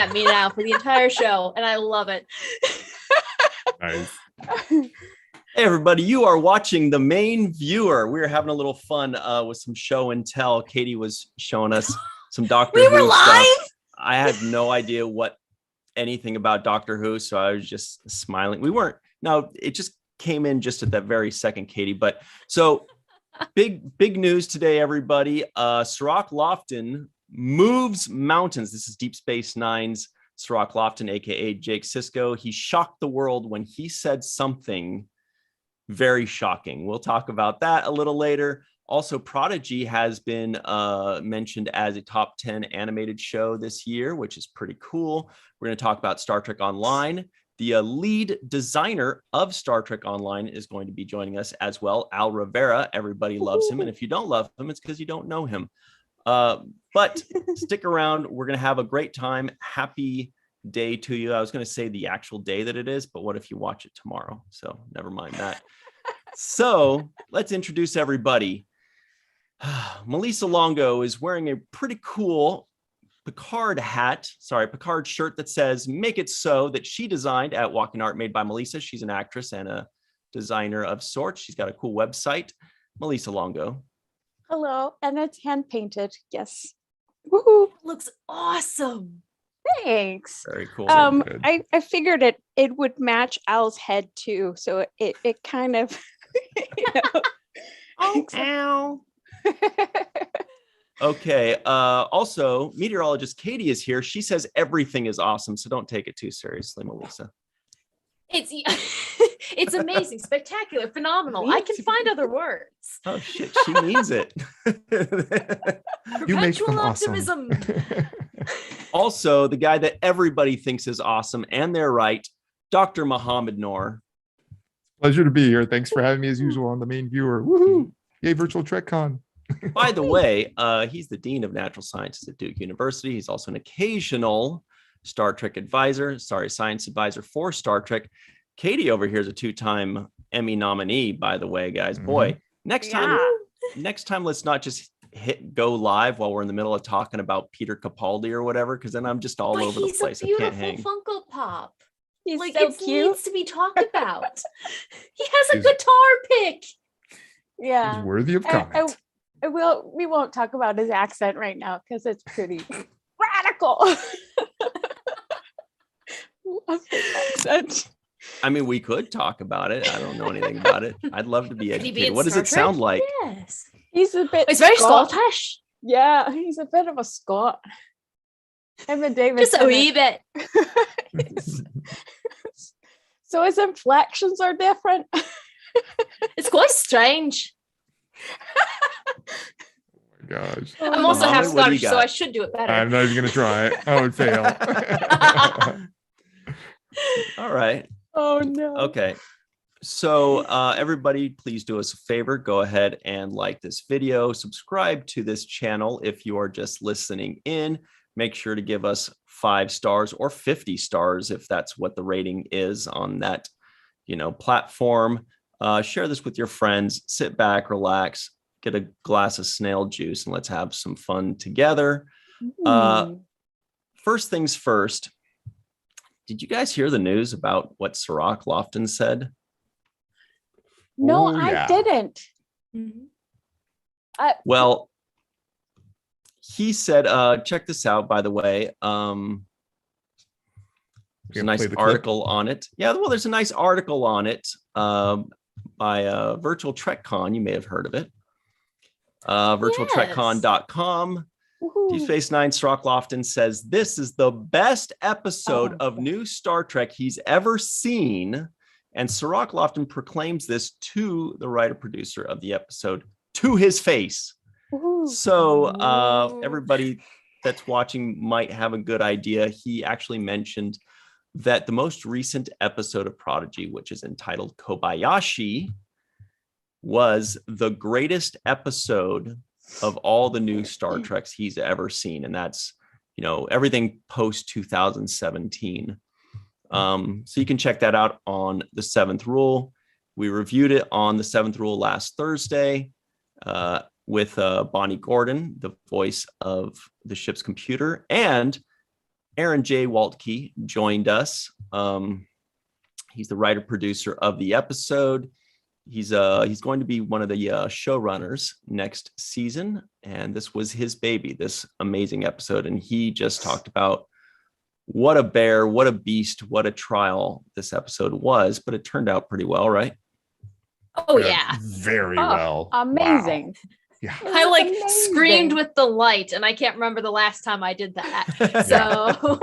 at me now for the entire show, and I love it. Nice. Hey everybody, you are watching The Main Viewer. We're having a little fun with some show and tell. Katie was showing us some Doctor Who live? stuff. I had no idea anything about Doctor Who, so I was just smiling. We weren't. No, it just came in just at that very second, Katie. But so big news today, everybody. Cirroc Lofton moves mountains. This is Deep Space Nine's Cirroc Lofton, aka Jake Sisko. He shocked the world when he said something very shocking. We'll talk about that a little later. Also, Prodigy has been mentioned as a top 10 animated show this year, which is pretty cool. We're going to talk about Star Trek Online. The lead designer of Star Trek Online is going to be joining us as well, Al Rivera. Everybody loves him. And if you don't love him, it's because you don't know him. But stick around. We're going to have a great time. Happy day to you. I was going to say the actual day that it is, but what if you watch it tomorrow? So never mind that. So let's introduce everybody. Melissa Longo is wearing a pretty cool Picard shirt that says "Make It So," that she designed at Walking Art, made by Melissa. She's an actress and a designer of sorts. She's got a cool website. Melissa Longo. Hello, and it's hand painted. Yes. Woohoo! Looks awesome. Thanks. Very cool. I figured it would match Al's head too, so it kind of Ow. Okay. Also, meteorologist Katie is here. She says everything is awesome, so don't take it too seriously, Melissa. It's amazing, spectacular, phenomenal. I can find other words. Oh shit, she means it. You make them Perpetual awesome. optimism. Also, the guy that everybody thinks is awesome, and they're right, Dr. Mohammed Noor. Pleasure to be here. Thanks for having me as usual on The Main Viewer. Woohoo! Yay, Virtual TrekCon. By the way, he's the Dean of Natural Sciences at Duke University. He's also an occasional science advisor for Star Trek. Katie over here is a 2-time Emmy nominee, by the way, guys. Boy, next time, let's not just hit go live while we're in the middle of talking about Peter Capaldi or whatever, because then I'm just all over the place. He's a I can't hang. beautiful Funko Pop. He's Like, so it cute. needs to be talked about. He has a guitar pick. Yeah. He's worthy of comment. We won't talk about his accent right now because it's pretty radical. Love his accent. I mean, we could talk about it. I don't know anything about it. I'd love to be Could he be educated. in What does Star it sound Trek? like? Yes. He's a bit. It's very Scot- Scottish. Yeah, he's a bit of a Scot. Him and David. Just a wee bit. So his inflections are different. It's quite strange. Oh my gosh. I'm also half Mohammed, what do you Scottish, so got? I should do it better. I'm not even going to try it. I would fail. All right. Oh no. Okay. So everybody, please do us a favor. Go ahead and like this video. Subscribe to this channel if you are just listening in. Make sure to give us 5 stars or 50 stars if that's what the rating is on that, platform. Share this with your friends. Sit back, relax, get a glass of snail juice, and let's have some fun together. First things first. Did you guys hear the news about what Cirroc Lofton said? No, Oh, yeah. I didn't. Well, he said, check this out, by the way. There's a nice article on it. Yeah, well, there's a nice article on it by Virtual TrekCon. You may have heard of it. virtualtrekcon.com. Deep Space Nine Cirroc Lofton says this is the best episode of new Star Trek he's ever seen. And Cirroc Lofton proclaims this to the writer-producer of the episode to his face. So everybody that's watching might have a good idea. He actually mentioned that the most recent episode of Prodigy, which is entitled Kobayashi, was the greatest episode of all the new Star Treks he's ever seen. And that's, everything post 2017. So you can check that out on The Seventh Rule. We reviewed it on The Seventh Rule last Thursday with Bonnie Gordon, the voice of the ship's computer, and Aaron J. Waltke joined us. He's the writer producer of the episode. He's going to be one of the showrunners next season, and this was his baby, this amazing episode. And he just talked about what a bear, what a beast, what a trial this episode was. But it turned out pretty well, right? Oh yeah. Very well. Amazing. Wow. Yeah. I like Amazing. screamed with delight, and I can't remember the last time I did that. So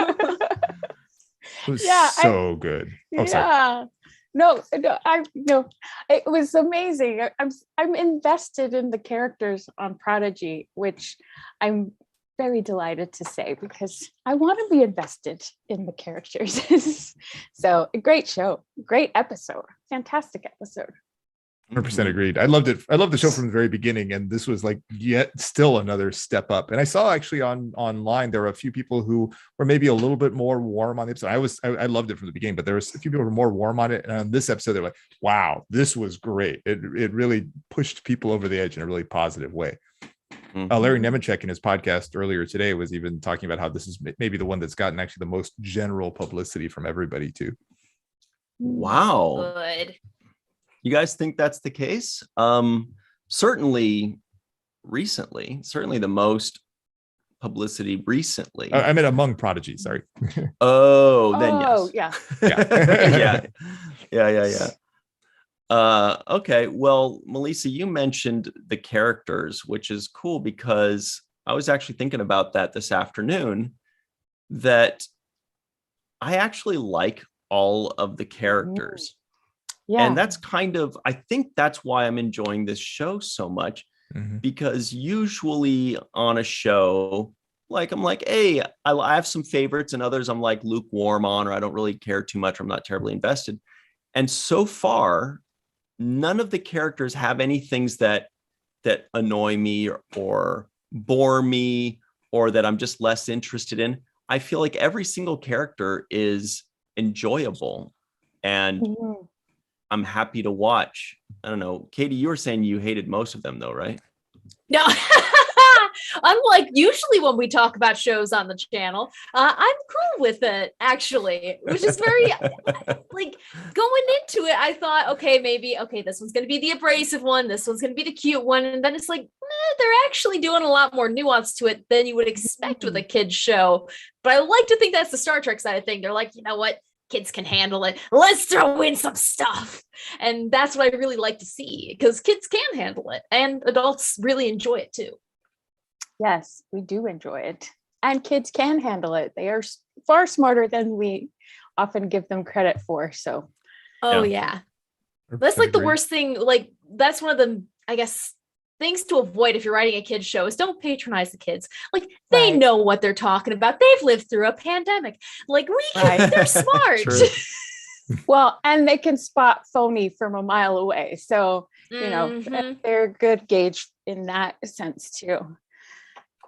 It was Yeah, so good. Oh, sorry. Yeah. No, it was amazing. I'm invested in the characters on Prodigy, which I'm very delighted to say because I want to be invested in the characters. So a great show, great episode, fantastic episode. 100% agreed. I loved it. I loved the show from the very beginning, and this was like yet still another step up. And I saw actually online there were a few people who were maybe a little bit more warm on the episode. I loved it from the beginning, but there was a few people who were more warm on it. And on this episode, they're like, "Wow, this was great." It really pushed people over the edge in a really positive way. Larry Nemechek in his podcast earlier today was even talking about how this is maybe the one that's gotten actually the most general publicity from everybody too. Wow. good. You guys think that's the case? Certainly the most publicity recently. I meant among Prodigy. Sorry. Oh, then yes. Yeah. Yeah. Okay. Well, Melissa, you mentioned the characters, which is cool because I was actually thinking about that this afternoon, that I actually like all of the characters. Yeah. And that's I think that's why I'm enjoying this show so much, because usually on a show, like I'm like, hey, I have some favorites and others I'm like lukewarm on, or I don't really care too much. I'm not terribly invested. And so far, none of the characters have any things that annoy me or bore me or that I'm just less interested in. I feel like every single character is enjoyable and I'm happy to watch. I don't know. Katie, you were saying you hated most of them though, right? No. Unlike usually when we talk about shows on the channel, I'm cool with it actually, which is very like going into it. I thought, okay, this one's going to be the abrasive one. This one's going to be the cute one. And then it's like, they're actually doing a lot more nuance to it than you would expect with a kid's show. But I like to think that's the Star Trek side of thing. They're like, you know what? Kids can handle it. Let's throw in some stuff. And that's what I really like to see because kids can handle it and adults really enjoy it too. Yes, we do enjoy it. And kids can handle it. They are far smarter than we often give them credit for. So, yeah. That's like the worst thing. Like, that's one of the, I guess, things to avoid if you're writing a kid's show is don't patronize the kids. Like, they know what they're talking about. They've lived through a pandemic. Like, they're smart. Well, and they can spot phony from a mile away. So, you know, they're a good gauge in that sense too.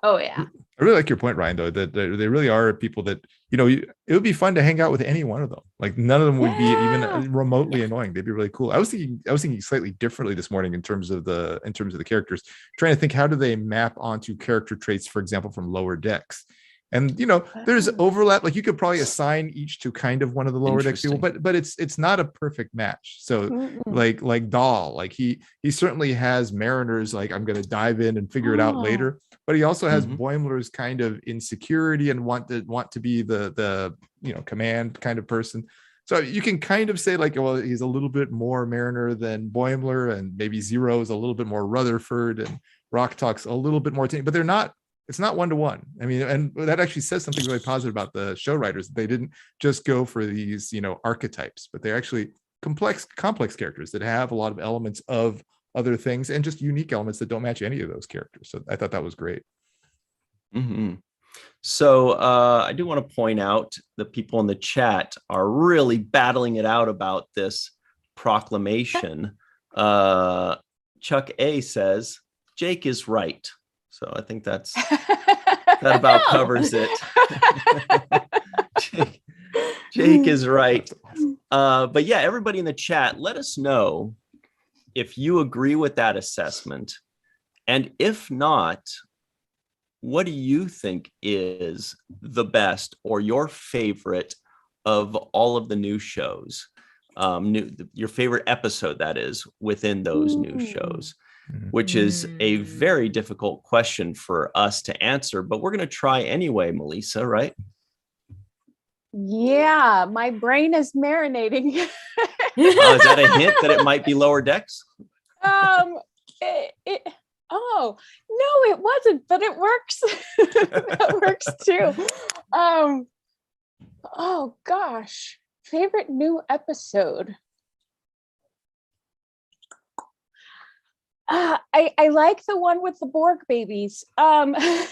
Oh, yeah. I really like your point, Ryan, though, that they really are people that, you know, it would be fun to hang out with any one of them. Like none of them would be even remotely annoying. They'd be really cool. I was thinking slightly differently this morning in terms of the characters, trying to think, how do they map onto character traits, for example, from Lower Decks? And, you know, there's overlap. Like you could probably assign each to kind of one of the Lower Decks people, but it's not a perfect match. So like Dahl, like he certainly has Mariner's, like, I'm going to dive in and figure it out later. But he also has Boimler's kind of insecurity and want to be the you know, command kind of person. So you can kind of say like, well, he's a little bit more Mariner than Boimler, and maybe Zero is a little bit more Rutherford, and Rock Talk's a little bit more, but they're not. It's not one-to-one. I mean, and that actually says something really positive about the show writers. They didn't just go for these, you know, archetypes, but they're actually complex characters that have a lot of elements of other things and just unique elements that don't match any of those characters. So I thought that was great. So I do want to point out the people in the chat are really battling it out about this proclamation. Chuck A says, Jake is right. So I think that about covers it. Jake is right. But yeah, everybody in the chat, let us know if you agree with that assessment. And if not, what do you think is the best or your favorite of all of the new shows? Your favorite episode, that is, within those new shows, which is a very difficult question for us to answer, but we're going to try anyway, Melissa, right? Yeah, my brain is marinating. Is that a hint that it might be Lower Decks? Oh no, it wasn't, but it works. That works too. Oh gosh, favorite new episode. I like the one with the Borg babies. I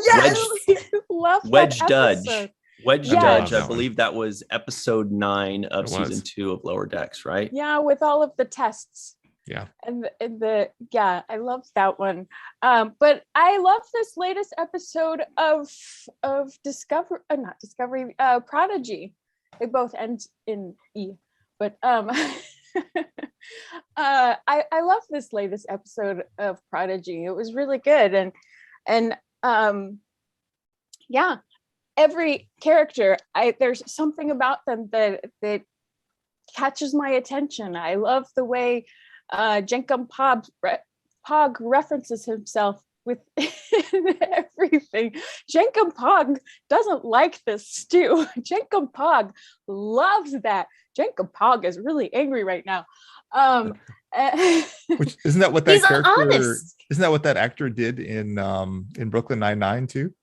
really love Wedge that Dudge. episode. Wedge Yes. Dudge, I That one. believe that was episode 9 of It season was. 2 of Lower Decks, right? Yeah, with all of the tests. Yeah. And yeah, I love that one. But I love this latest episode of not Discovery, Prodigy. They both end in E, but I love this latest episode of Prodigy. It was really good, and yeah, every character, there's something about them that catches my attention. I love the way Jenkum Pog references himself with everything. Jenkum Pog doesn't like this stew. Jenkum Pog loves that. Jenkum Pog is really angry right now. Which isn't that what that He's character? honest. Isn't that what that actor did in Brooklyn Nine-Nine too?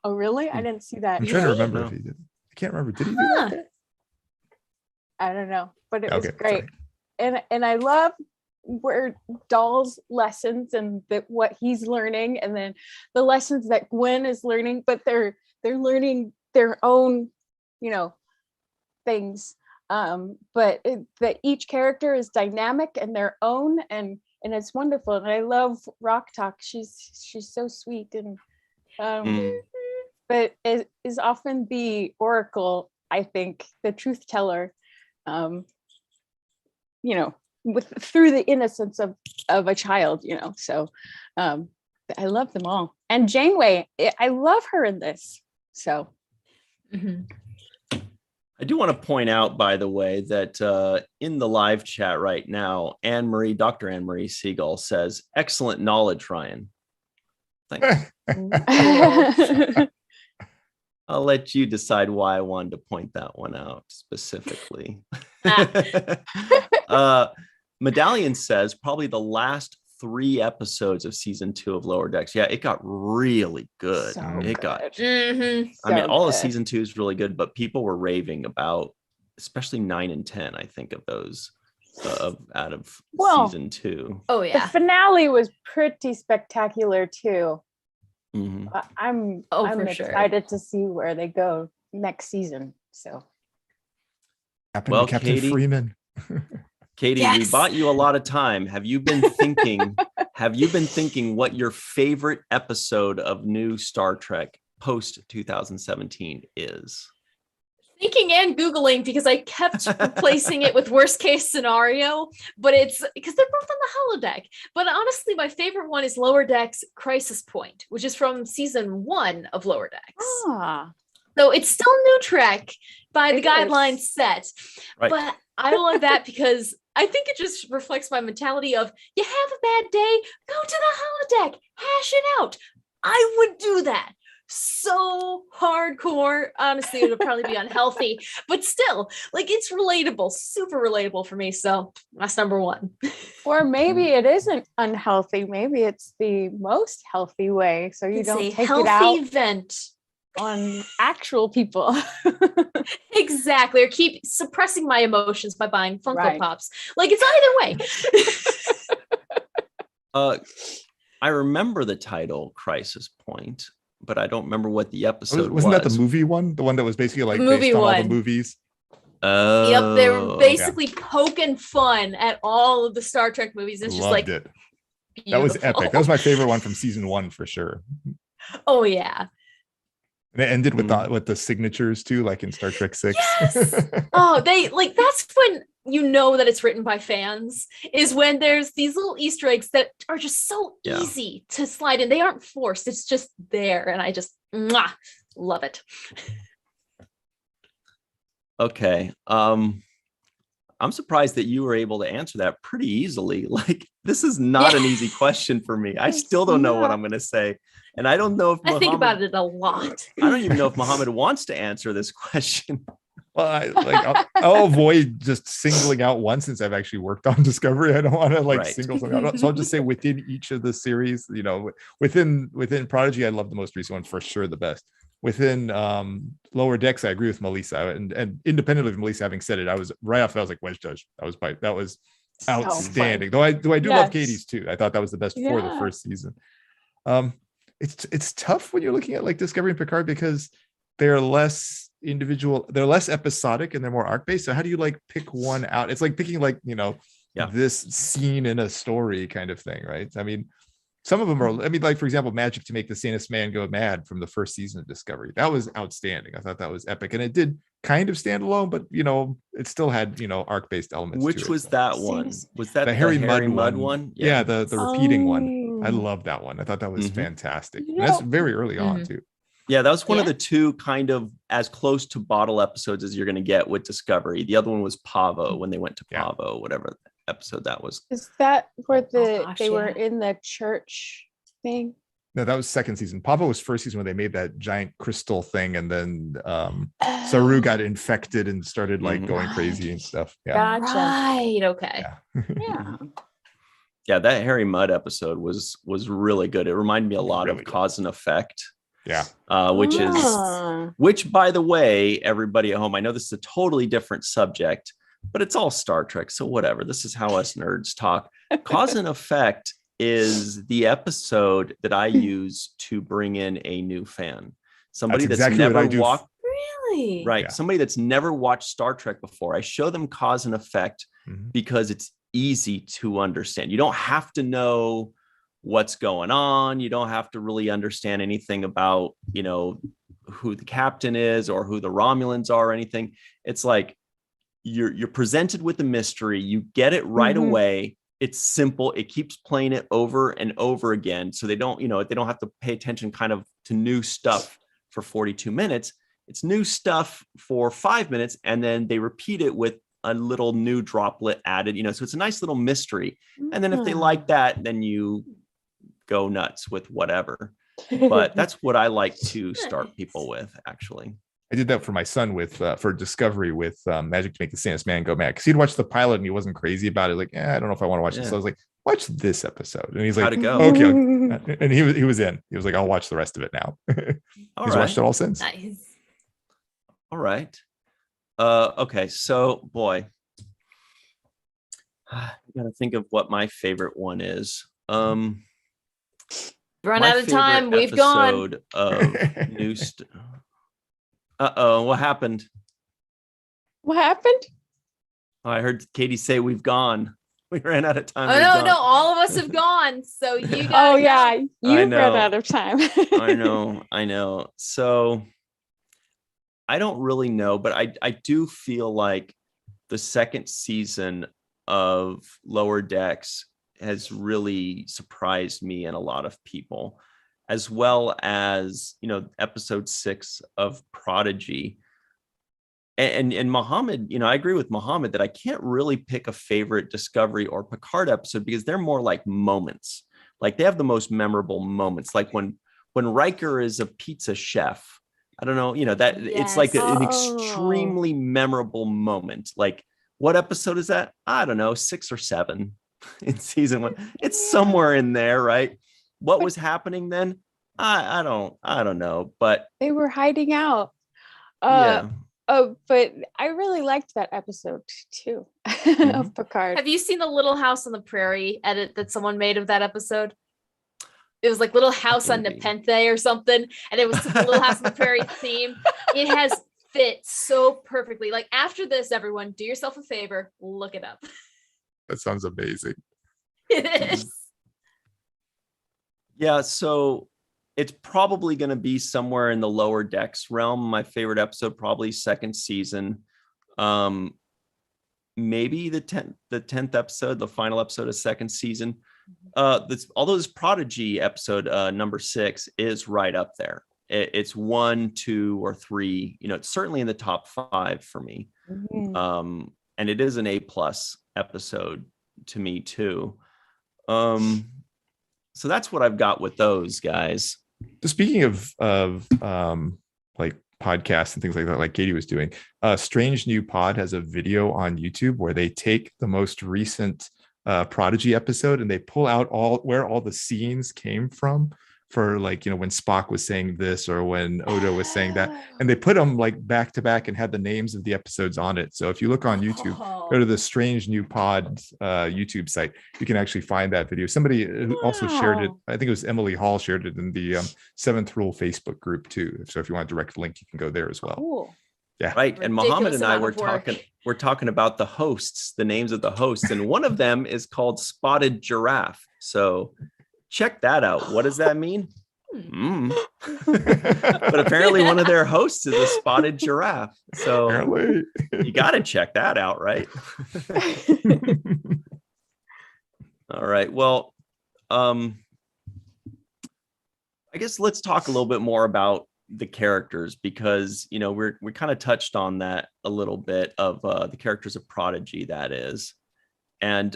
Oh really? I didn't see that. I'm trying to remember No. if he did. I can't remember. Did he do Huh. that? I don't know, but it was Okay, great. sorry. And I love where Dahl's lessons and what he's learning, and then the lessons that Gwen is learning, but they're learning their own, things. But that each character is dynamic and their own, and it's wonderful. And I love Rock Talk. She's so sweet, and but it is often the oracle, I think, the truth teller, through the innocence of a child, so I love them all. And Janeway, I love her in this, so I do want to point out, by the way, that in the live chat right now, Dr. Anne-Marie Siegel says, excellent knowledge, Ryan. Thanks. I'll let you decide why I wanted to point that one out specifically. Medallion says probably the last 3 episodes of season 2 of Lower Decks. Yeah, it got really good. So It got, Mhm. I mean, So all of good. season 2 is really good, but people were raving about, especially 9 and 10, I think, of those out of Well, season 2. Oh The yeah. finale was pretty spectacular too. Mhm. I'm For sure. excited to see where they go next season. So Happened Well, to Captain Katie- Freeman. Katie, we Yes. bought you a lot of time. Have you been thinking? What your favorite episode of new Star Trek post 2017 is? Thinking and Googling, because I kept replacing it with worst case scenario, but it's because they're both on the holodeck. But honestly, my favorite one is Lower Decks Crisis Point, which is from season 1 of Lower Decks. So it's still new Trek by the It is. guidelines set. Right. But I love that because I think it just reflects my mentality of, you have a bad day, go to the holodeck, hash it out. I would do that. So hardcore. Honestly, it would probably be unhealthy, but still, like, it's relatable, super relatable for me. So that's number 1. or maybe it isn't unhealthy. Maybe it's the most healthy way. So you It's don't a take it healthy out event. on actual people. Exactly. Or keep suppressing my emotions by buying Funko Right. Pops. Like, it's either way. I remember the title Crisis Point, but I don't remember what the episode Wasn't that the was. movie one? The one that was basically like movie based on all the one. movies? Oh, Yep, they were basically poking fun at all of the Star Trek movies. It's just Loved like it. That was beautiful. epic. That was my favorite one from season 1 for sure. Oh yeah. And it ended with the signatures too, like in Star Trek 6. Yes. Oh, they like, that's you know that it's written by fans is when there's these little Easter eggs that are just so easy to slide in. They aren't forced. It's just there. And I just love it. Okay. I'm surprised that you were able to answer that pretty easily. Like, this is not an easy question for me. I still don't know what I'm going to say. And I don't know if I think about it a lot. I don't even know if Muhammad wants to answer this question. Well, I'll avoid just singling out one since I've actually worked on Discovery. I don't want to single something out. So I'll just say within each of the series, within Prodigy, I love the most recent one for sure, the best. Within Lower Decks, I agree with Melissa, and independently of Melissa having said it, I was right off. I was like Wedge Judge. That was outstanding. Though I do love Katie's too. I thought that was the best for the first season. It's tough when you're looking at like Discovery and Picard because they're less individual, they're less episodic, and they're more arc based. So how do you like pick one out? It's like picking this scene in a story kind of thing, right? I mean, some of them are, like for example, Magic to Make the Sanest Man Go Mad from the first season of Discovery. That was outstanding. I thought that was epic, and it did kind of stand alone, but it still had arc based elements. Which was that one? Was that the Harry Mudd one? Yeah, the repeating one. I love that one. I thought that was fantastic. And that's very early on too. Yeah, that was one of the two kind of as close to bottle episodes as you're going to get with Discovery. The other one was Pavo, when they went to Pavo, whatever episode that was. Is that where they were in the church thing? No, that was second season. Pavo was first season when they made that giant crystal thing, and then Saru got infected and started going crazy and stuff. Yeah. Gotcha. Right. Okay. Yeah. Yeah, that Harry Mudd episode was really good. It reminded me a lot of Cause and Effect. Yeah. Which, by the way, everybody at home, I know this is a totally different subject, but it's all Star Trek. So whatever. This is how us nerds talk. Cause and Effect is the episode that I use to bring in a new fan. Somebody that's never watched. Really? Right. Yeah. Somebody that's never watched Star Trek before. I show them Cause and Effect because it's easy to understand. You don't have to know what's going on. You don't have to really understand anything about, who the captain is or who the Romulans are or anything. It's like you're presented with a mystery. You get it right away. It's simple. It keeps playing it over and over again. So they don't have to pay attention kind of to new stuff for 42 minutes. It's new stuff for 5 minutes. And then they repeat it with a little new droplet added, so it's a nice little mystery. And then if they like that, then you go nuts with whatever. But that's what I like to start people with, actually. I did that for my son for Discovery with Magic to Make the Sanest Man Go Mad, because he'd watched the pilot and he wasn't crazy about it. Like, I don't know if I want to watch this. So I was like, watch this episode, and he's like, how'd it go? Okay. And he was in. He was like, I'll watch the rest of it now. He's watched it all since. Nice. All right. Okay. So, boy, I gotta think of what my favorite one is. Run out of time. We've gone. Of new what happened? What happened? Oh, I heard Katie say we've gone. We ran out of time. Oh no, all of us have gone. So you guys. You ran out of time. I know. So I don't really know, but I do feel like the second season of Lower Decks has really surprised me and a lot of people, as well as, episode 6 of Prodigy. And Muhammad, I agree with Muhammad that I can't really pick a favorite Discovery or Picard episode because they're more like moments. Like they have the most memorable moments. Like when Riker is a pizza chef, I don't know, it's like an extremely memorable moment. Like what episode is that? I don't know, 6 or 7 in season 1. It's somewhere in there, right? What was happening then? I don't know, but they were hiding out. Yeah. Oh, but I really liked that episode too of Picard. Have you seen the Little House on the Prairie edit that someone made of that episode? It was like Little House on Nepenthe or something, and it was the Little House on the Prairie theme. It has fit so perfectly. Like after this, everyone, do yourself a favor, look it up. That sounds amazing. It is. Yeah, so it's probably going to be somewhere in the Lower Decks realm. My favorite episode, probably second season. maybe the 10th episode, the final episode of second season. Although this Prodigy episode, number 6, is right up there. It's 1, 2, or 3. It's certainly in the top 5 for me. And it is an A+ episode to me too. So that's what I've got with those guys. So speaking of like podcasts and things like that, like Katie was doing, Strange New Pod has a video on YouTube where they take the most recent Prodigy episode and they pull out where all the scenes came from for, like, when Spock was saying this or when Odo was saying that, and they put them like back to back and had the names of the episodes on it. So if you look on YouTube, go to the Strange New Pod YouTube site, you can actually find that video. Somebody also shared it. I think it was Emily Hall shared it in the Seventh Rule Facebook group too. So if you want a direct link, you can go there as well. Cool. Yeah. Right. And Mohammed and I were talking about the hosts, the names of the hosts, and one of them is called Spotted Giraffe. So check that out. What does that mean? But apparently one of their hosts is a spotted giraffe. So apparently you got to check that out, right? All right. Well, I guess let's talk a little bit more about the characters, because we kind of touched on that a little bit of the characters of Prodigy, that is. And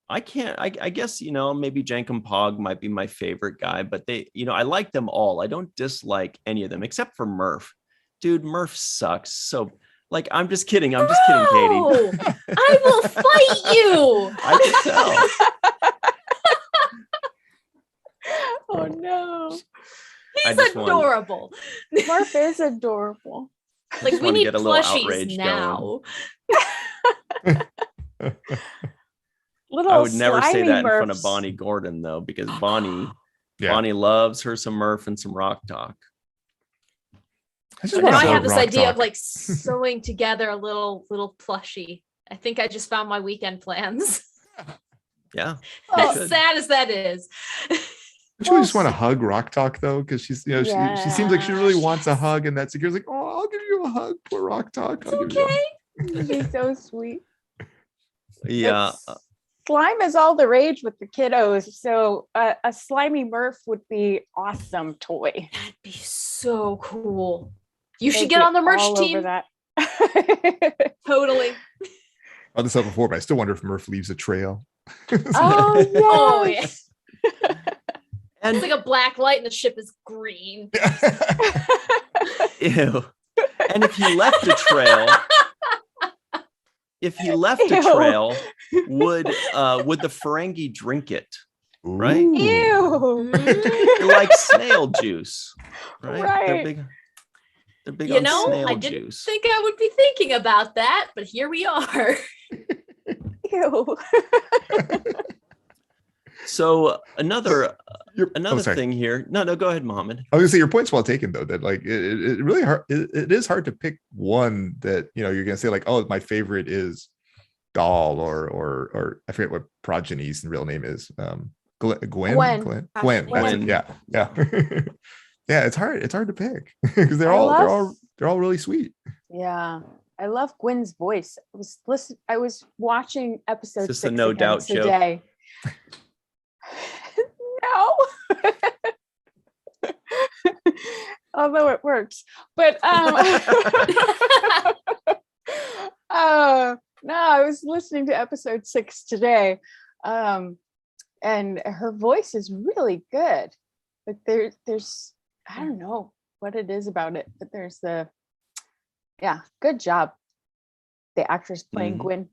I guess, maybe Jankum Pog might be my favorite guy, but I like them all. I don't dislike any of them except for Murph. Dude, Murph sucks. So, like, I'm just kidding, Katie. I will fight you. I can tell. Oh no. He's adorable. Murph is adorable. Like, we need plushies now. I would never say that Murphs. in front of Bonnie Gordon, though, because Bonnie loves her some Murph and some Rock Talk. Now I have this idea of like sewing together a little plushie. I think I just found my weekend plans. Yeah. As sad as that is. Don't you just want to hug Rock Talk though? Because she's, she seems like she really wants a hug, and that Secure's like, oh, I'll give you a hug, poor Rock Talk. It's okay. She's so sweet. Yeah. Slime is all the rage with the kiddos, so a slimy Murph would be awesome toy. That'd be so cool. You should get on the merch team. That. Totally. Brought this up before, but I still wonder if Murph leaves a trail. Oh yeah. And it's like a black light and the ship is green. Ew. And if he left a trail, would the Ferengi drink it? Right? Ew. Like snail juice. Right. They're big on snail I juice. didn't think I would be thinking about that, but here we are. Ew. So another thing here. No, go ahead, Mohammed. I was gonna say your point's well taken though, that like it really hard. It is hard to pick one that you're gonna say like, oh, my favorite is Doll or I forget what Progeny's real name is. Gwen. That's it. Yeah. Yeah. It's hard to pick because they're all really sweet. Yeah. I love Gwen's voice. I was watching episode 6 a No Doubt today. No. Although it works. But no, I was listening to episode 6 today. And her voice is really good. But there's I don't know what it is about it, but there's good job. The actress playing Gwen.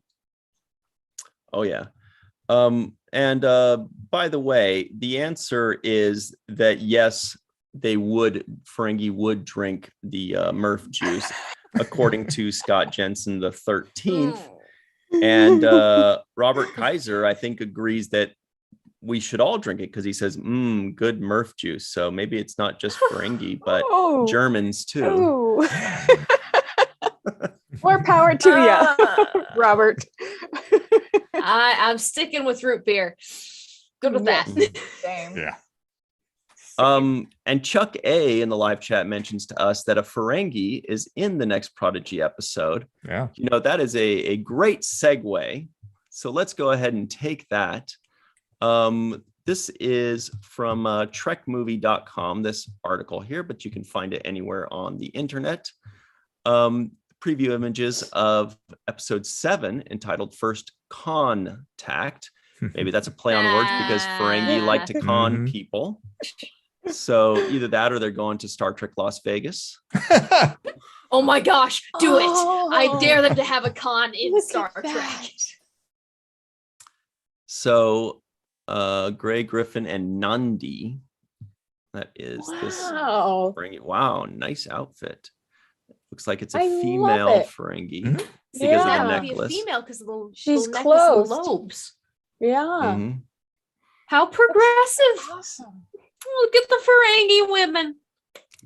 Oh yeah. And by the way, the answer is that yes, Ferengi would drink the Murph juice, according to Scott Jensen the 13th. And Robert Kaiser, I think, agrees that we should all drink it because he says, good Murph juice. So maybe it's not just Ferengi, but Germans too. More power to you, Robert. I'm sticking with root beer. Good with that. Same. Yeah. And Chuck A in the live chat mentions to us that a Ferengi is in the next Prodigy episode. Yeah. That is a great segue. So let's go ahead and take that. This is from trekmovie.com, this article here, but you can find it anywhere on the internet. Preview images of episode 7 entitled First Contact. Maybe that's a play on words because Ferengi like to con people. So either that or they're going to Star Trek Las Vegas. Oh my gosh, do it. I dare them to have a con in Star Trek. So Gray Griffin and Nandi. That is this Ferengi. Wow, nice outfit. Looks like it's a female Ferengi because of the necklace. Be a female because of the she's necklace closed. and lobes. Yeah. How progressive. Awesome. Look at the Ferengi women.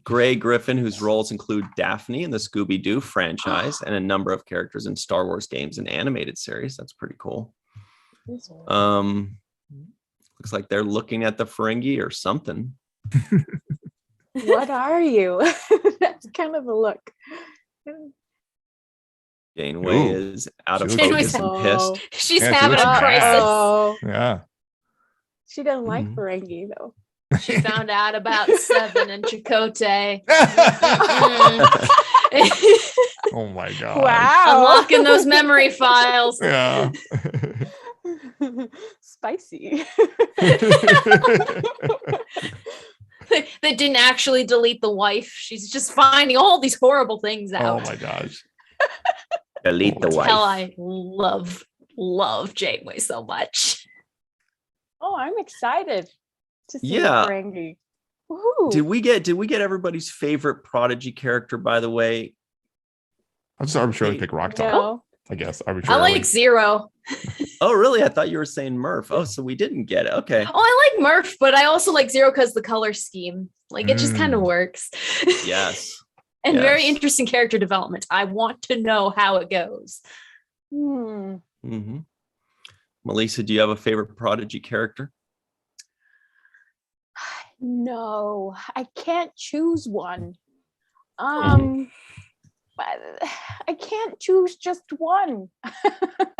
Gray Griffin, whose roles include Daphne in the Scooby-Doo franchise and a number of characters in Star Wars games and animated series. That's pretty cool. Looks like they're looking at the Ferengi or something. What are you? That's kind of the look. Janeway is out of focus and pissed. She's having a crisis. Yeah. She doesn't like Ferengi though. She found out about Seven and Chakotay. Oh my god. Wow. Unlocking those memory files. Yeah. Spicy. They didn't actually delete the wife. She's just finding all these horrible things out. Oh my gosh. Delete the wife. Hell, I love Janeway so much. Oh, I'm excited to see Ferengi. Did we get everybody's favorite Prodigy character, by the way? I'll just arbitrarily pick Rock Top. No. I guess I arbitrarily. like Zero. Oh, really? I thought you were saying Murph. Oh, so we didn't get it. Okay. Oh, I like Murph, but I also like Zero because the color scheme. Like it just kind of works. Yes. And very interesting character development. I want to know how it goes. Melissa, do you have a favorite Prodigy character? No, I can't choose one. I can't choose just one.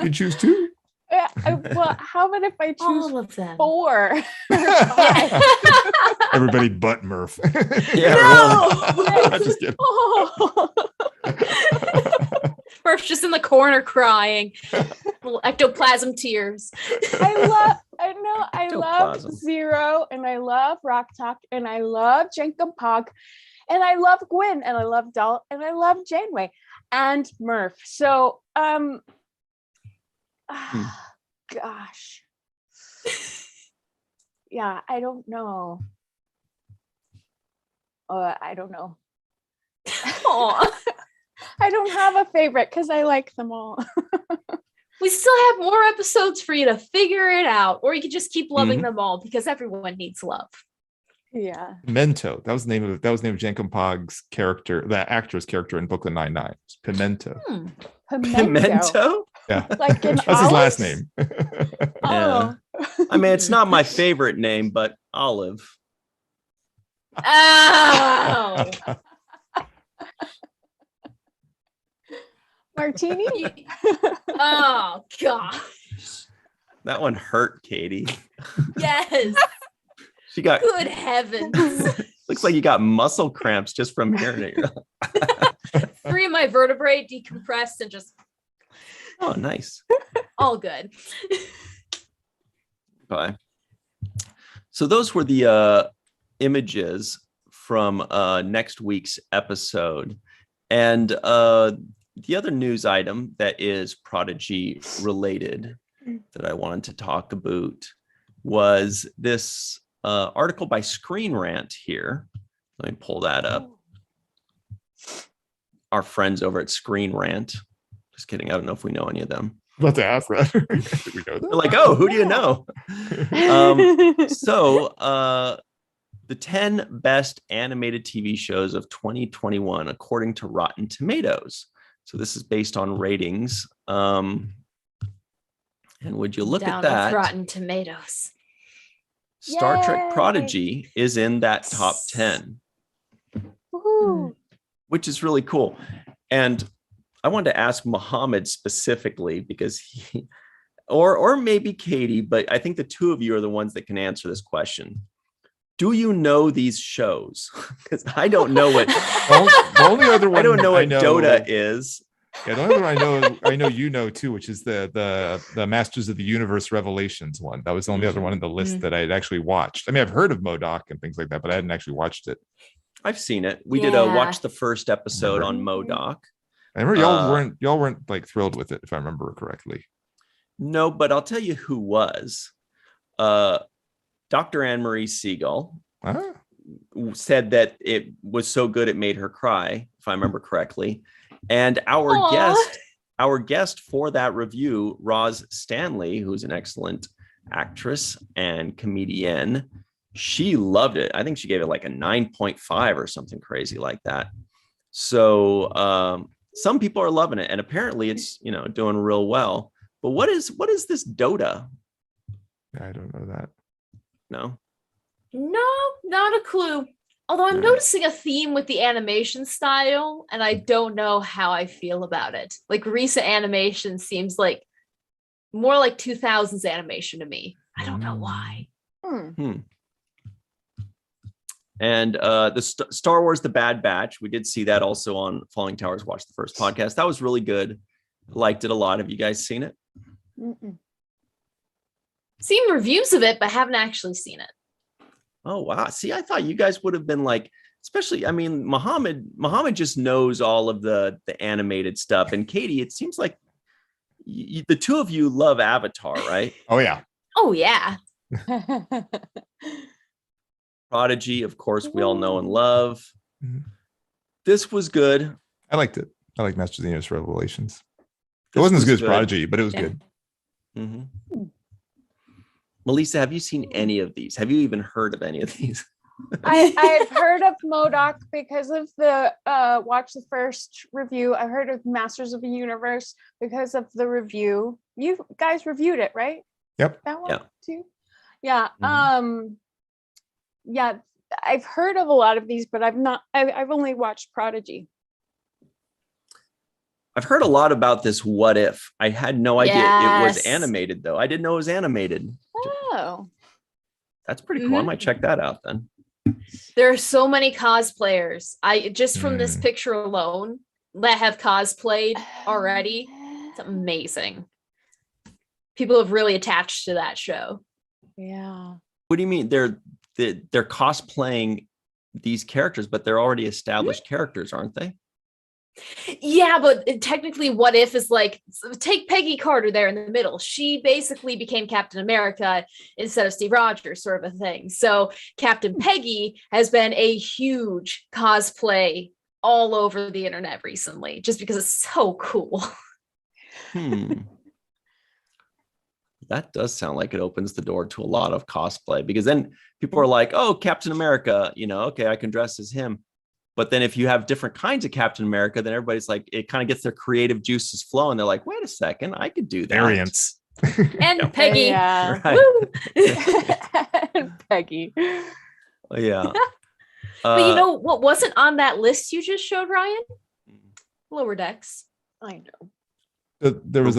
You choose two? Well, how about if I choose All of them. 4? Everybody but Murph. Yeah, really. I'm just kidding. Murph's just in the corner crying. Little ectoplasm tears. I love Ectoplasm. Zero, and I love Rock Talk, and I love Jenkum Pog, and I love Gwyn, and I love Doll, and I love Janeway, and Murph. So, gosh. Yeah, I don't know. I don't know. I don't have a favorite because I like them all. We still have more episodes for you to figure it out, or you could just keep loving them all because everyone needs love. Yeah. Pimento. That was the name of Jenkum Pog's character, the actress character in Brooklyn Nine-Nine. Pimento. Pimento? Yeah. Like that's his last name. Yeah. I mean, it's not my favorite name, but Olive. Oh. Martini? Oh gosh. That one hurt, Katie. Yes. She got good heavens. Looks like you got muscle cramps just from hearing it. 3 of my vertebrae decompressed and just nice. All good. Bye. So those were the images from next week's episode. And the other news item that is Prodigy related that I wanted to talk about was this article by Screen Rant here. Let me pull that up. Our friends over at Screen Rant. Just kidding. I don't know if we know any of them. About to ask that. We know that. They're like, oh, who do you know? So the 10 best animated TV shows of 2021, according to Rotten Tomatoes. So this is based on ratings. And would you look Down at that? with Rotten Tomatoes. Star Trek Yay! Prodigy is in that top 10, Woohoo. which is really cool. And I wanted to ask Muhammad specifically because or maybe Katie, but I think the two of you are the ones that can answer this question. Do you know these shows? Because I don't know what The only other one I don't know what Dota is. Yeah, the only one I know you know too, which is the Masters of the Universe Revelations one. That was the only other one in the list that I'd actually watched. I mean, I've heard of MODOK and things like that, but I hadn't actually watched it. I've seen it. We did a watch the first episode on MODOK. I remember y'all weren't like thrilled with it, if I remember correctly. No, but I'll tell you who was. Dr. Anne Marie Siegel said that it was so good it made her cry, if I remember correctly. And our guest for that review, Roz Stanley, who's an excellent actress and comedian, she loved it. I think she gave it like a 9.5 or something crazy like that. So some people are loving it, and apparently it's doing real well. But what is this Dota? I don't know that. No, not a clue. Although I'm noticing a theme with the animation style, and I don't know how I feel about it. Like recent animation seems like more like 2000s animation to me. I don't know why. And the Star Wars The Bad Batch, we did see that also on Falling Towers Watch the First podcast. That was really good. Liked it a lot. Have you guys seen it? Seen reviews of it, but haven't actually seen it. Oh, wow. See, I thought you guys would have been like, especially, I mean, Muhammad just knows all of the animated stuff. And Katie, it seems like the two of you love Avatar, right? Oh, yeah. Oh, yeah. Prodigy, of course, we all know and love. This was good. I liked it. I like Masters of the Universe Revelations. It wasn't as good as Prodigy, but it was good. Melissa, have you seen any of these? Have you even heard of any of these? I've heard of MODOK because of the watch the first review. I've heard of Masters of the Universe because of the review. You guys reviewed it, right? Yep. That one too. Yeah. Yeah. I've heard of a lot of these, but I've only watched Prodigy. I've heard a lot about this What If. I had no idea it was animated, though. I didn't know it was animated. Oh. That's pretty cool. I might check that out then. There are so many cosplayers. I just from this picture alone that have cosplayed already. It's amazing. People have really attached to that show. Yeah. What do you mean? They're cosplaying these characters, but they're already established characters, aren't they? Yeah, but technically What If is like, take Peggy Carter there in the middle. She basically became Captain America instead of Steve Rogers, sort of a thing. So Captain Peggy has been a huge cosplay all over the internet recently, just because it's so cool. That does sound like it opens the door to a lot of cosplay, because then people are like, oh, Captain America, okay, I can dress as him. But then if you have different kinds of Captain America, then everybody's like, it kind of gets their creative juices flowing. They're like, wait a second, I could do that. Variants. And Peggy. Yeah. Right. And Peggy. Yeah. But you know what wasn't on that list you just showed, Ryan? Lower Decks. I know. There was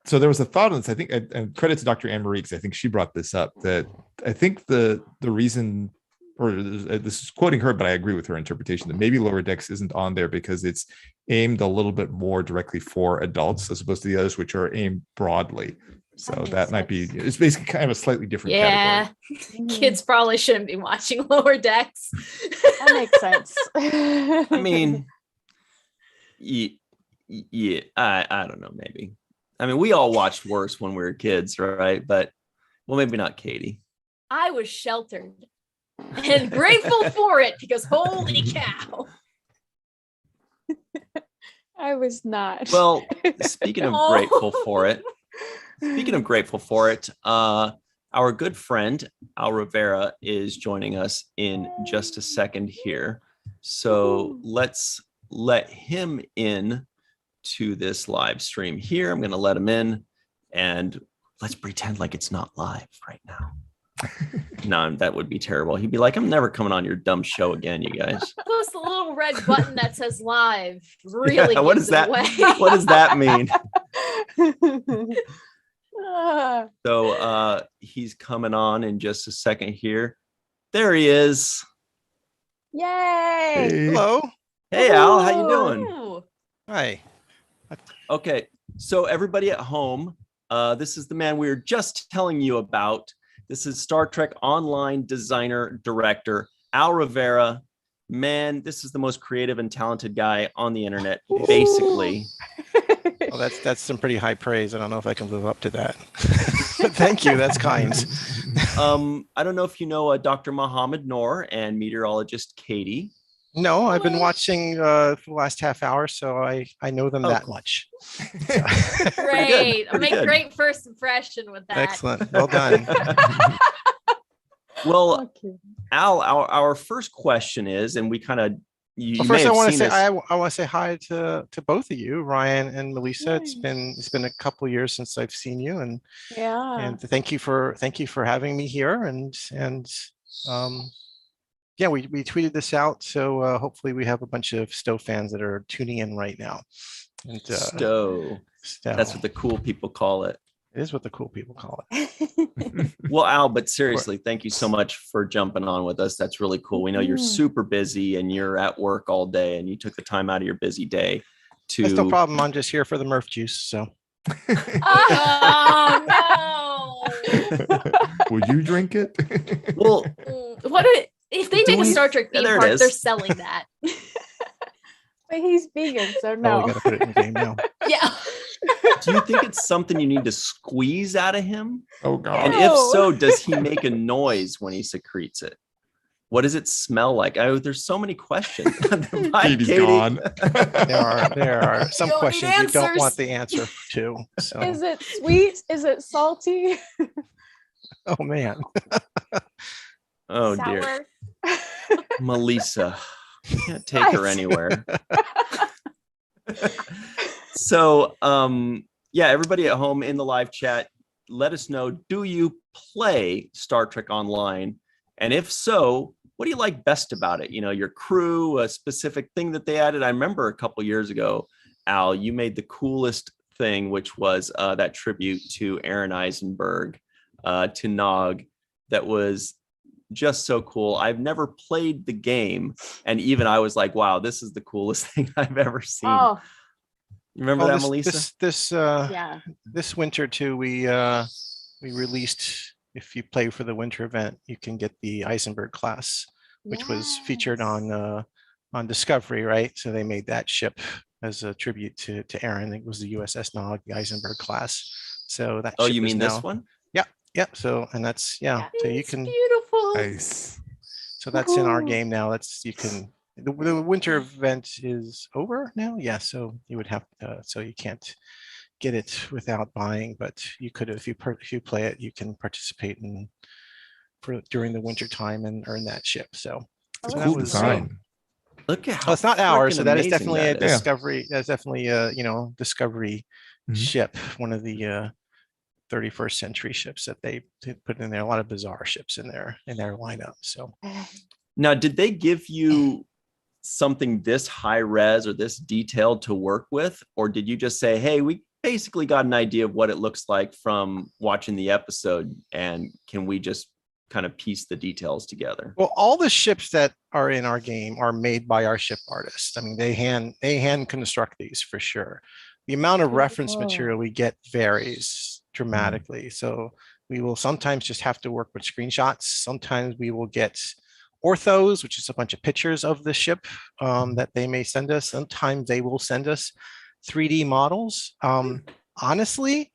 so there was a thought on this, I think, and credit to Dr. Anne Marie, because I think she brought this up, that I think the reason, or this is quoting her, but I agree with her interpretation, that maybe Lower Decks isn't on there because it's aimed a little bit more directly for adults as opposed to the others, which are aimed broadly. So that might be, it's basically kind of a slightly different category. Kids probably shouldn't be watching Lower Decks. That makes sense. I mean, yeah, I don't know, maybe. I mean, we all watched worse when we were kids, right? But, well, maybe not Katie. I was sheltered and grateful for it, because holy cow. I was not. Well, speaking of grateful for it, our good friend Al Rivera is joining us in just a second here. So let's let him in to this live stream here. I'm going to let him in, and let's pretend like it's not live right now. No, that would be terrible. He'd be like, I'm never coming on your dumb show again, you guys. Plus the little red button that says live really What gives is that? it away. What does that mean? Ah, So he's coming on in just a second here. There he is. Yay! Hey. Hello. Hey, Al, how you doing? Ooh. Hi. Okay, so everybody at home, this is the man we were just telling you about. This is Star Trek Online designer director Al Rivera. Man, this is the most creative and talented guy on the internet, basically. Well, that's some pretty high praise. I don't know if I can live up to that. But thank you. That's kind. I don't know if you know Dr. Mohammed Noor and meteorologist Katie. No, I've been watching for the last half hour, so I know them that cool. much. Great. I'll Pretty make good. great first impression with that. Excellent. Well done. Well, Okay. Al, our first question is, and we kind of you Well, may first, I have want to seen say this. I want to say hi to both of you, Ryan and Melissa. It's been a couple of years since I've seen you, and Yeah. thank you for having me here. And yeah, we tweeted this out, so hopefully we have a bunch of Stowe fans that are tuning in right now. And Stowe. That's what the cool people call it. It is what the cool people call it. Well, Al, but seriously, thank you so much for jumping on with us. That's really cool. We know you're super busy and you're at work all day, and you took the time out of your busy day to. That's no problem. I'm just here for the Murph juice. So Oh no. Would you drink it? Well, If they Do made a we- Star Trek Yeah, theme there it park, is. they're selling that. But he's vegan, so oh, no. we got to put it in the game now. Yeah. do you think it's something you need to squeeze out of him? Oh And God. if No. so, does he make a noise when he secretes it? What does it smell like? Oh, there's so many questions. Bye, Katie's Katie. gone. There are some You don't need questions you don't answers. want the answer to. So, Is it sweet? Is it salty? oh man, Oh dear, Sour? Melissa, can't take her anywhere. So, yeah, everybody at home in the live chat, let us know, do you play Star Trek Online? And if so, what do you like best about it? You know, your crew, a specific thing that they added. I remember a couple years ago, Al, you made the coolest thing, which was that tribute to Aaron Eisenberg, to Nog. That was just so cool. I've never played the game, and even I was like, wow, this is the coolest thing I've ever seen. Oh, You remember well, that, Melissa? yeah. this winter too, we released. If you play for the winter event, you can get the Eisenberg class, which was featured Yes. on Discovery, right? So they made that ship as a tribute to Aaron. It was the USS Nog, the Eisenberg class. So that. Oh, ship you is mean now, this one? Yeah. So and that's so you It's can. beautiful. Nice. So that's in our Woohoo. game now. The winter event is over now. Yeah. So you would have so you can't get it without buying, but you could if you play it, you can participate during the winter time and earn that ship. So It's So a that cool was, design. Look at how well, it's not ours. freaking So that is amazing definitely a that is. discovery. That's definitely a discovery Mhm. ship. One of the 31st century ships that they put in there. A lot of bizarre ships in their lineup. So Now, did they give you something this high res or this detailed to work with? Or did you just say, hey, we basically got an idea of what it looks like from watching the episode, and can we just kind of piece the details together? well, all the ships that are in our game are made by our ship artists. I mean, they hand construct these for sure. The amount of reference Cool. material we get varies dramatically. So we will sometimes just have to work with screenshots. Sometimes we will get orthos, which is a bunch of pictures of the ship that they may send us. Sometimes they will send us 3D models. Honestly,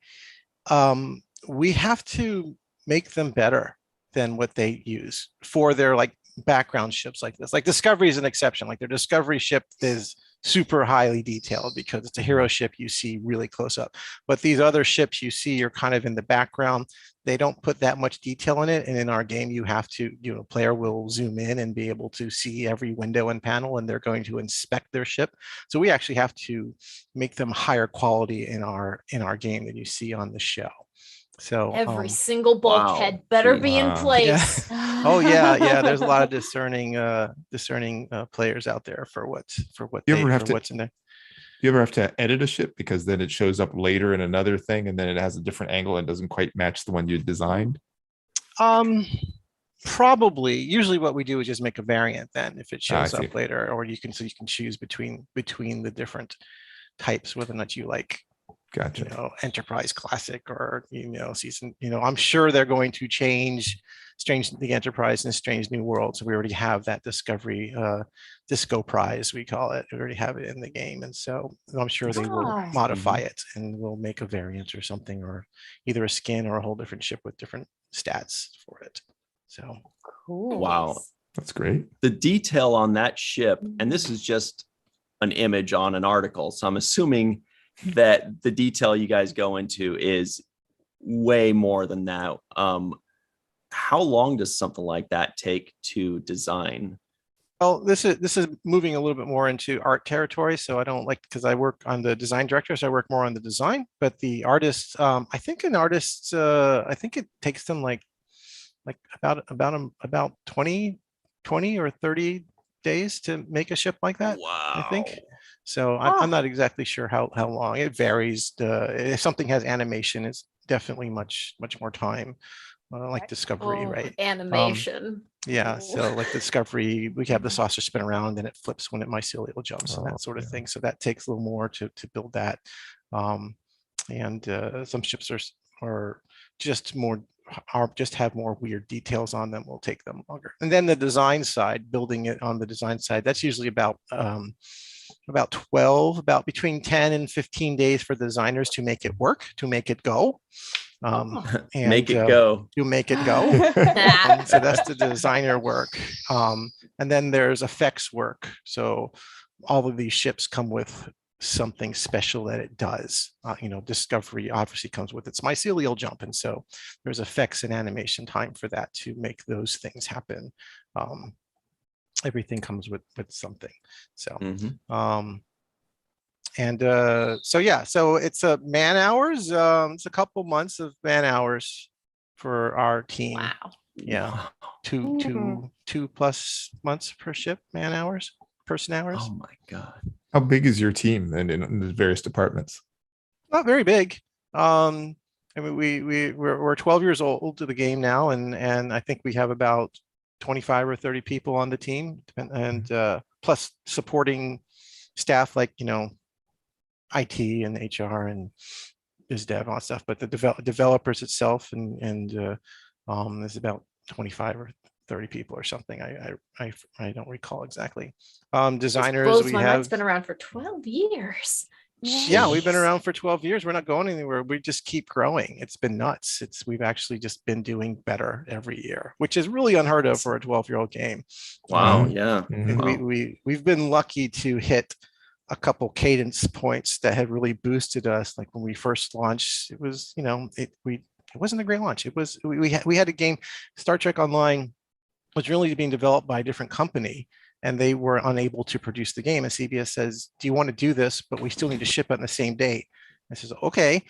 we have to make them better than what they use for their like background ships like this. Like Discovery is an exception. Like their Discovery ship is super highly detailed because it's a hero ship you see really close up. But these other ships you see are kind of in the background. They don't put that much detail in it. And in our game, you have to, player will zoom in and be able to see every window and panel, and they're going to inspect their ship. So we actually have to make them higher quality in our game than you see on the show. So Every single bulkhead wow. better Gee. be in Wow. place. oh yeah, there's a lot of discerning players out there for what's You ever have to what's in there. you ever have to edit a ship because then it shows up later in another thing and then it has a different angle and doesn't quite match the one you designed? Probably. Usually what we do is just make a variant then if it I shows see. up later, or you can choose between the different types, whether or not you like, Gotcha. Enterprise Classic or, season, I'm sure they're going to change the Enterprise and Strange New Worlds. We already have that Discovery Disco Prize, we call it. We already have it in the game. And so I'm sure they will Ah. modify it and we'll make a variant or something, or either a skin or a whole different ship with different stats for it. So Cool. Wow. That's great. The detail on that ship, and this is just an image on an article, so I'm assuming that the detail you guys go into is way more than that. How long does something like that take to design? Well, this is moving a little bit more into art territory. So I don't like, because I work on the design director, so I work more on the design. But the artists, I think I think it takes them like about 20 or 30 days to make a ship like that. Wow. I think. So I'm not exactly sure how long. It varies. If something has animation, it's definitely much more time. Like Discovery, right? Animation. Yeah, so like Discovery, we have the saucer spin around and it flips when it mycelial jumps and that sort of yeah. thing. So that takes a little more to build that. And some ships are just have more weird details on them, will take them longer. And then the design side, building it on the design side, that's usually about between 10 and 15 days for the designers to make it work, to make it go. And Make it go. to make it go. So that's the designer work. And then there's effects work. So all of these ships come with something special that it does. Discovery obviously comes with its mycelial jump. And so there's effects and animation time for that to make those things happen. Everything comes with something. So, so it's man hours. It's a couple months of man hours for our team. Wow. Yeah. Two plus months per ship, man hours, person hours. Oh my God. How big is your team and in the various departments? Not very big. I mean, we're 12 years old to the game now, and I think we have about 25 or 30 people on the team, and plus supporting staff like IT and HR and biz dev and all that stuff. But the developers itself and there's about 25 or 30 people or something. I don't recall exactly. Designers, we have. It's been around for 12 years. Yeah, we've been around for 12 years. We're not going anywhere. We just keep growing. It's been nuts. We've actually just been doing better every year, which is really unheard of for a 12-year-old game. Wow. Yeah. Mhm. We've been lucky to hit a couple cadence points that had really boosted us. Like when we first launched, it was, it wasn't a great launch. It was, we had a game, Star Trek Online was really being developed by a different company, and they were unable to produce the game. And CBS says, do you want to do this? But we still need to ship it on the same date. I says, okay.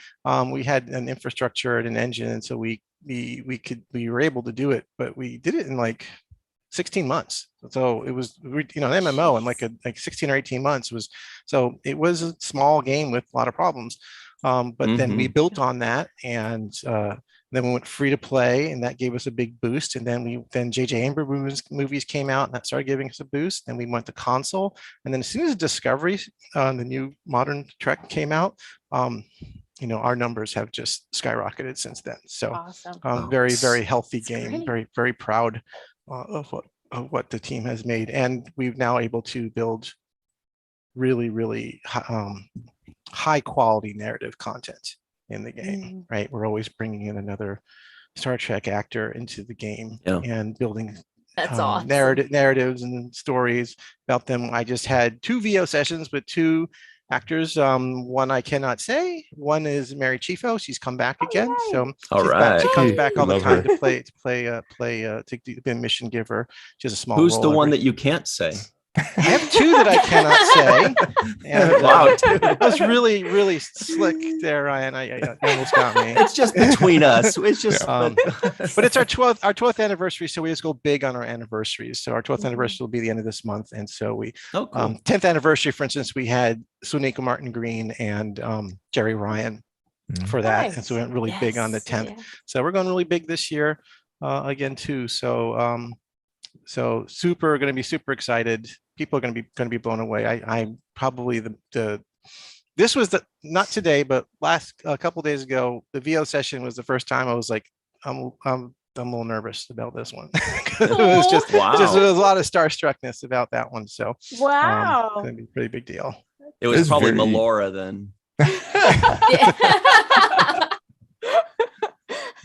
We had an infrastructure and an engine. And so we were able to do it, but we did it in like 16 months. So it was, an MMO in like 16 or 18 months so it was a small game with a lot of problems. But then we built on that, and then we went free to play, and that gave us a big boost. And then J.J. Abrams movies came out, and that started giving us a boost. Then we went to console, and then as soon as Discovery, the new modern Trek came out, our numbers have just skyrocketed since then. So awesome. very, very healthy That's game. great. Very, very proud of what the team has made, and we've now able to build really, really high quality narrative content in the game. Right, we're always bringing in another Star Trek actor into the game and building That's awesome. narratives and stories about them. I just had 2 VO sessions with 2 actors. One I cannot say. One is Mary Chieffo. She's come back again. yay. So All she's right. she comes back all the Love time her. to play to be a mission giver. She has a small Who's role the one every- that you can't say? I have two that I cannot say. And, Wow, dude. that was really, really slick there, Ryan. You almost got me. It's just between us. It's just, Yeah. But it's our 12th anniversary, so we just go big on our anniversaries. So our 12th anniversary will be the end of this month, and so we oh, cool. 10th anniversary, for instance, we had Sunika Martin Green and Jerry Ryan for that, and so we went really big on the 10th. Yeah. So we're going really big this year again too. So so going to be super excited. People are going to be blown away. I probably this was not today, but a couple days ago, the VO session was the first time I was like, I'm a little nervous about this one. It was just there was a lot of starstruckness about that one. So Wow. it's going to be a pretty big deal. It was It's probably very- Melora then.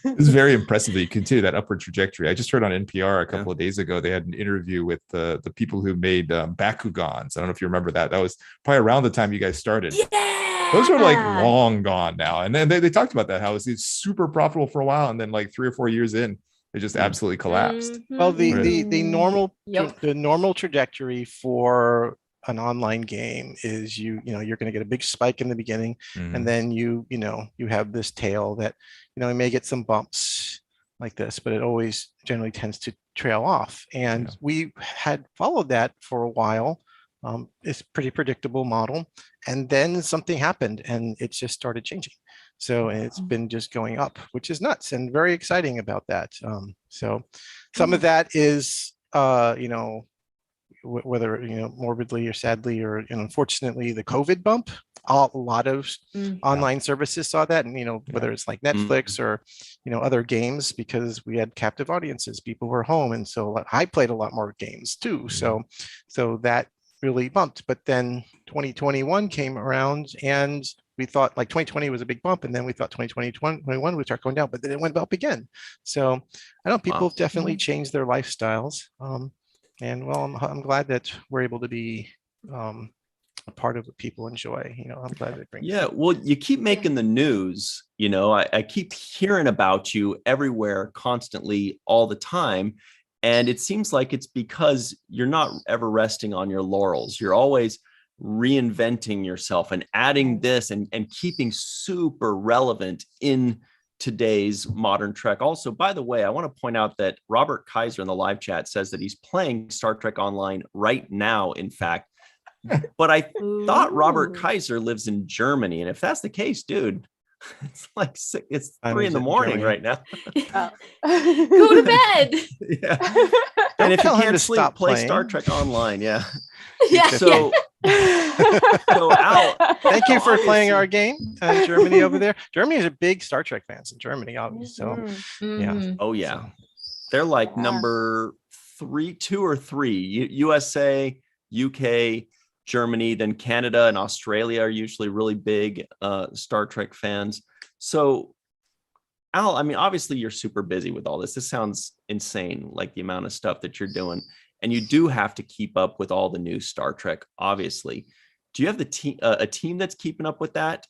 It's very impressive that you continue that upward trajectory. I just heard on NPR a couple of days ago, they had an interview with the people who made Bakugans. I don't know if you remember that. That was probably around the time you guys started. Yeah. Those are like long gone now. And then they talked about that, how it's super profitable for a while. And then like 3 or 4 years in, it just absolutely collapsed. Well, the Mhm. normal trajectory for an online game is you're going to get a big spike in the beginning, Mhm. and then you have this tail that you may get some bumps like this, but it always generally tends to trail off. And Yeah. we had followed that for a while. It's a pretty predictable model, and then something happened and it just started changing. So it's been just going up, which is nuts and very exciting about that. So some of that is whether morbidly or sadly or unfortunately the COVID bump. A lot of online services saw that, and whether it's like Netflix or other games, because we had captive audiences, people were home, and so I played a lot more games too. So that really bumped. But then 2021 came around, and we thought like 2020 was a big bump, and then we thought 2020, 2021 would start going down, but then it went up again. So I know people have definitely changed their lifestyles. And well, I'm glad that we're able to be a part of what people enjoy. I'm glad it brings. Yeah, well, you keep making the news. I keep hearing about you everywhere, constantly, all the time. And it seems like it's because you're not ever resting on your laurels. You're always reinventing yourself and adding this and keeping super relevant in today's modern Trek. Also, by the way, I want to point out that Robert Kaiser in the live chat says that he's playing Star Trek Online right now, in fact. But I thought Robert Kaiser lives in Germany. And if that's the case, dude, it's like it's 3 in the morning right now. Go to bed. Yeah. And if you tell him can't to sleep, stop play playing. Star Trek Online. Yeah. Yeah. So, so Al, Thank you for playing obviously- our game in Germany over there. Germany is a big Star Trek fans in Germany, obviously. So Mhm. Oh yeah, they're like number 2 or 3. USA, UK, Germany, then Canada and Australia are usually really big Star Trek fans. So Al, I mean, obviously you're super busy with all this. This sounds insane, like the amount of stuff that you're doing. And you do have to keep up with all the new Star Trek, obviously. Do you have a team that's keeping up with that?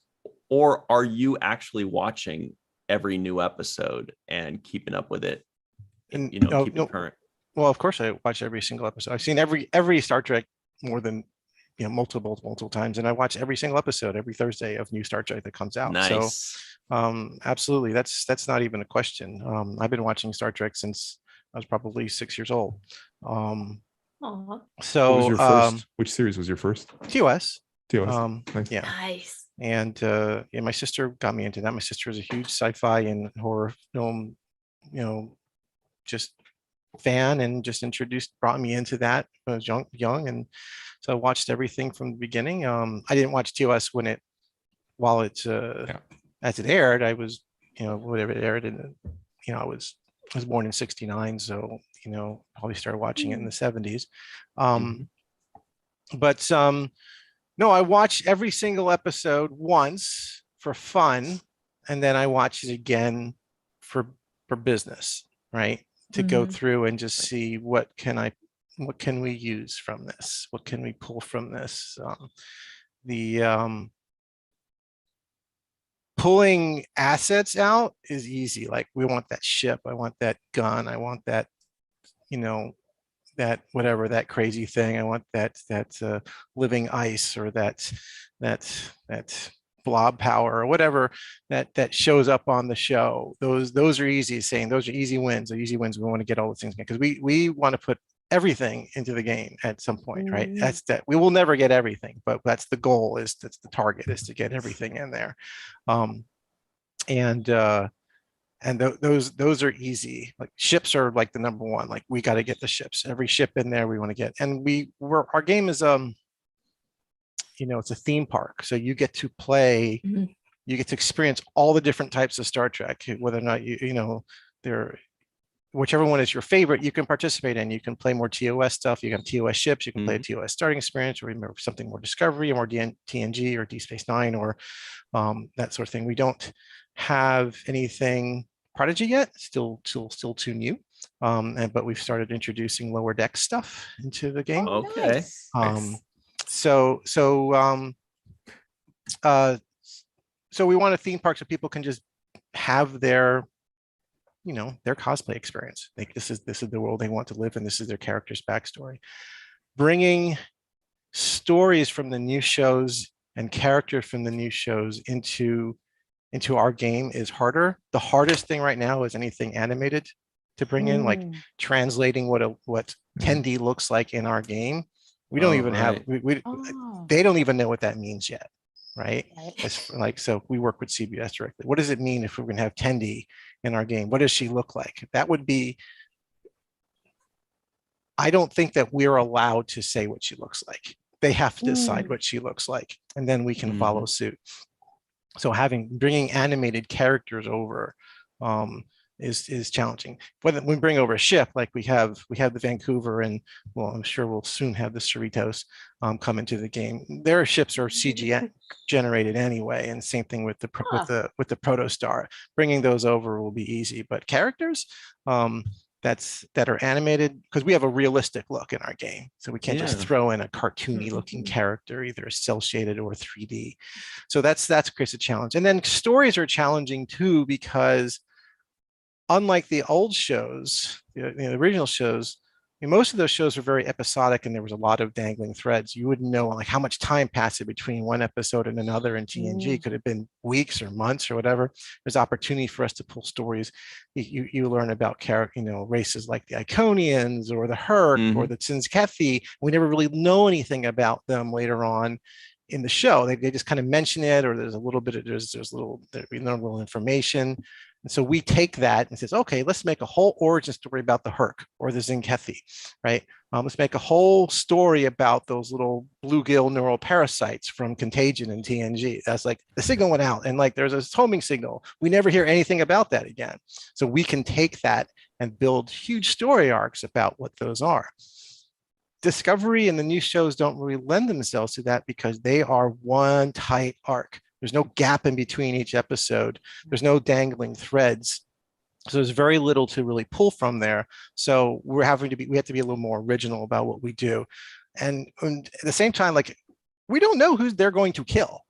Or are you actually watching every new episode and keeping up with it? And, keeping current? Well, of course, I watch every single episode. I've seen every Star Trek more than multiple times, and I watch every single episode every Thursday of new Star Trek that comes out. Nice. So absolutely, that's not even a question. I've been watching Star Trek since I was probably 6 years old. Aw. So What was your first? Which series was your first? TOS. TOS. Nice. Yeah. Nice. And my sister got me into that. My sister is a huge sci-fi and horror film, just fan, and just brought me into that when I was young, and so I watched everything from the beginning. I didn't watch TOS while it's as it aired. I was, whatever it aired, and I was born in '69, so probably started watching it in the '70s. But no, I watched every single episode once for fun, and then I watched it again for business, right? To go through and just see what can we use from this? What can we pull from this? Pulling assets out is easy. Like, we want that ship, I want that gun, I want that, whatever, that crazy thing. I want that living ice, or that blob power, or whatever that shows up on the show. Those are easy, saying those are easy wins. The easy wins, we want to get all the things, because we want to put everything into the game at some point, right? That's that we will never get everything, but that's the goal, that's the target, is to get everything in there. Those are easy. Like ships are like the number one. Like we got to get the ships, every ship in there we want to get. And our game is it's a theme park, so you get to play, you get to experience all the different types of Star Trek, whether or not they're, whichever one is your favorite, you can participate in. You can play more TOS stuff. You can have TOS ships. You can play a TOS starting experience, or remember something more Discovery, or more TNG, or Deep Space Nine, or that sort of thing. We don't have anything Prodigy yet. Still too new. But we've started introducing lower deck stuff into the game. Okay. So we want a theme park so people can just have their cosplay experience. Like this is the world they want to live in. This is their character's backstory. Bringing stories from the new shows and characters from the new shows into our game is harder. The hardest thing right now is anything animated to bring in, like translating what Tendi looks like in our game. We don't even have, they don't even know what that means yet, right? It's like, so we work with CBS directly. What does it mean if we're going to have Tendi in our game? What does she look like? That would be, I don't think that we're allowed to say what she looks like. They have to decide what she looks like, and then we can follow suit. So bringing animated characters over is challenging. When we bring over a ship, like we have the Vancouver, and well, I'm sure we'll soon have the Cerritos come into the game. Their ships are CG generated anyway, and same thing with the Protostar. Bringing those over will be easy, but characters that are animated, because we have a realistic look in our game, so we can't just throw in a cartoony looking character, either cell shaded or 3D. So that's creates a challenge. And then stories are challenging too, because unlike the old shows, the original shows, most of those shows were very episodic, and there was a lot of dangling threads. You wouldn't know like how much time passed between one episode and another in TNG. Could have been weeks or months or whatever. There's opportunity for us to pull stories. You learn about races like the Iconians or the Herc or the Tsinkethi. We never really know anything about them later on in the show. They just kind of mention it, or there's a little bit of we learn little information. And so we take that and says, okay, let's make a whole origin story about the Herc or the Tsinkethi, right? Let's make a whole story about those little bluegill neural parasites from Contagion and TNG. That's like the signal went out, and like there's a homing signal. We never hear anything about that again. So we can take that and build huge story arcs about what those are. Discovery and the new shows don't really lend themselves to that, because they are one tight arc. There's no gap in between each episode. There's no dangling threads. So there's very little to really pull from there. So we have to be a little more original about what we do. And at the same time, like, we don't know who they're going to kill.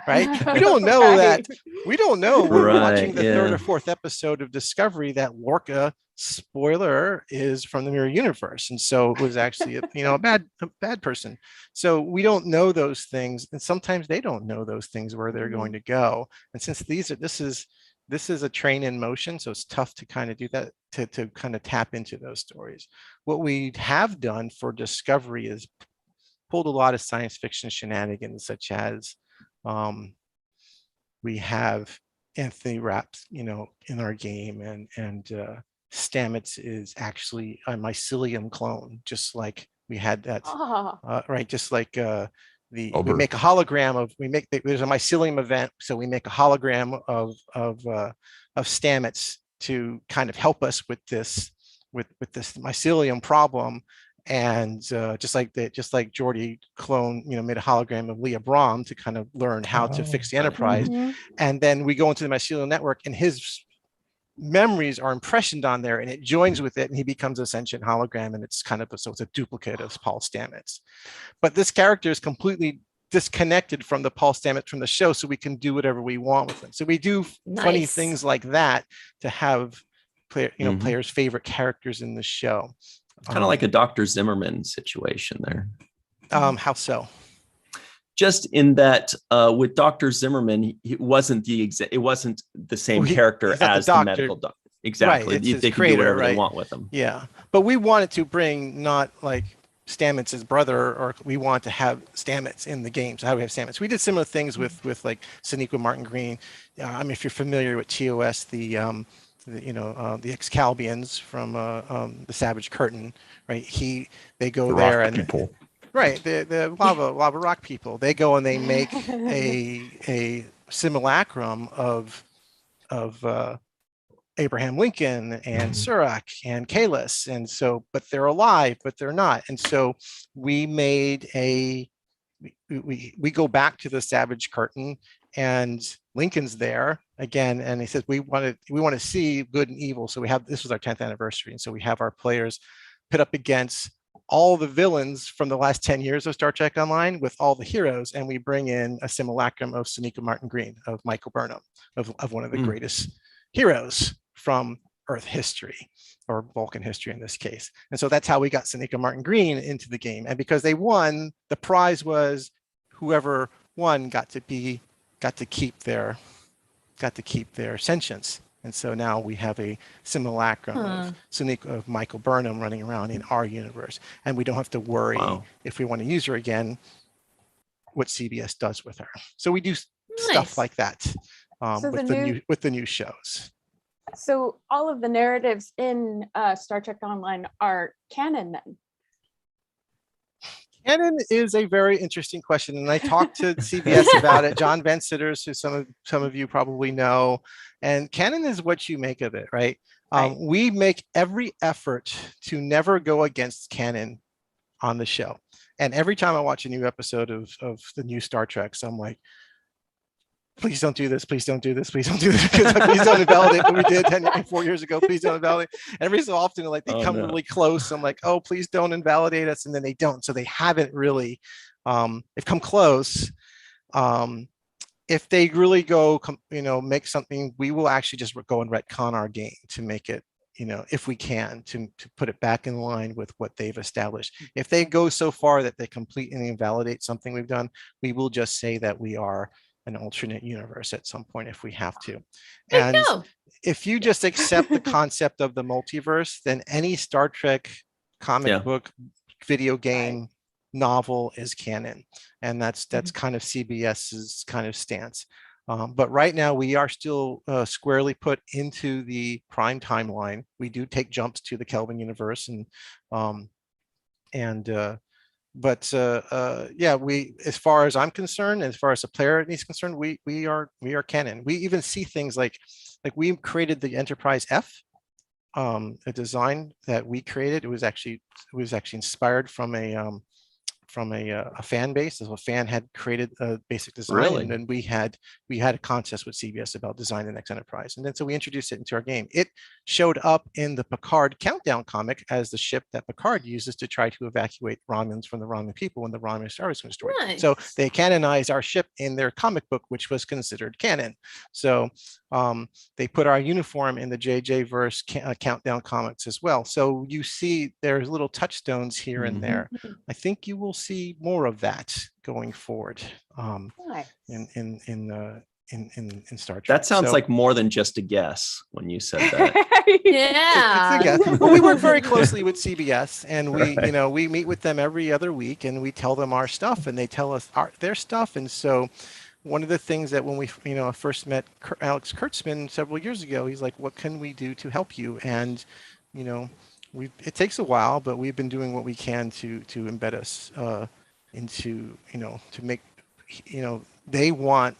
Right? We don't know that. We don't know. We're watching the third or fourth episode of Discovery that Lorca, spoiler, is from the Mirror Universe, and so it was actually a bad person. So we don't know those things, and sometimes they don't know those things, where they're going to go. And since this is a train in motion, so it's tough to kind of do that, to kind of tap into those stories. What we have done for Discovery is pulled a lot of science fiction shenanigans, such as we have Anthony Raps, in our game, and Stamets is actually a mycelium clone, just like we had that, right? Just like we make a hologram of, there's a mycelium event, so we make a hologram of Stamets to kind of help us with this mycelium problem. And just like Geordi clone, made a hologram of Leah Brahm to kind of learn how to fix the Enterprise. And then we go into the mycelial network, and his memories are impressioned on there, and it joins with it, and he becomes a sentient hologram, and it's a duplicate of Paul Stamets. But this character is completely disconnected from the Paul Stamets from the show, so we can do whatever we want with him. So we do funny things like that to have players' favorite characters in the show. Kind of like a Dr. Zimmerman situation there. How so? Just in that with Dr. Zimmerman, it wasn't the same character he's not as the the doctor. medical doctor. Exactly. Right, it's his They can creator, do whatever right? they want with them. Yeah, but we wanted to bring not like Stamets' brother, or we want to have Stamets in the game. So how do we have Stamets? We did similar things with like Sonequa Martin Green. I mean, if you're familiar with TOS, the Excalbians from the Savage Curtain, right? They go The there rock and people. right, the lava rock people. They go and they make a simulacrum of Abraham Lincoln and Surak and Kalis, and so, but they're alive, but they're not. And so we made we go back to the Savage Curtain, and Lincoln's there again, and he says we want to see good and evil. So this was our 10th anniversary, and so we have our players pit up against all the villains from the last 10 years of Star Trek Online with all the heroes, and we bring in a simulacrum of Sonequa Martin Green, of Michael Burnham, of one of the greatest heroes from Earth history, or Vulcan history in this case. And so that's how we got Sonequa Martin Green into the game. And because they won, the prize was whoever won got to keep their sentience. And so now we have a simulacrum of of Michael Burnham running around in our universe, and we don't have to worry if we want to use her again, what CBS does with her. So we do stuff like that with the new shows. So all of the narratives in Star Trek Online are canon then? Canon is a very interesting question, and I talked to CBS about it. John Van Sitters, who some of you probably know, and canon is what you make of it, right? We make every effort to never go against canon on the show, and every time I watch a new episode of the new Star Trek, so I'm like, please don't do this. Please don't do this. Please don't do this. Please don't invalidate what we did 4 years ago. Please don't invalidate. Every so often, like they come really close. I'm like, oh, please don't invalidate us. And then they don't. So they haven't really, they've come close. If they really go, make something, we will actually just go and retcon our game to make it, if we can, to put it back in line with what they've established. If they go so far that they completely invalidate something we've done, we will just say that we are an alternate universe at some point if we have to. And if you just accept the concept of the multiverse, then any Star Trek comic book, video game, novel is canon. And that's kind of CBS's kind of stance. But right now we are still squarely put into the Prime timeline. We do take jumps to the Kelvin universe, but we, as far as I'm concerned, as far as the player is concerned, we are canon. We even see things like we created the Enterprise F, a design that we created. It was actually inspired from a fan base. So a fan had created a basic design, and then we had a contest with CBS about design the next Enterprise, and then so we introduced it into our game. It showed up in the Picard Countdown comic as the ship that Picard uses to try to evacuate Romulans from the Romulan people when the Romulan Star was destroyed. Nice. So they canonized our ship in their comic book, which was considered canon. So they put our uniform in the JJ verse Countdown comics as well. So you see there's little touchstones here and there. I think you will see more of that going forward in Star Trek. That sounds like more than just a guess when you said that. Yeah. It's a guess. Well, we work very closely with CBS, and we meet with them every other week, and we tell them our stuff, and they tell us their stuff. And so one of the things that when we first met Alex Kurtzman several years ago, he's like, what can we do to help you? And it takes a while, but we've been doing what we can to embed us into, to make, they want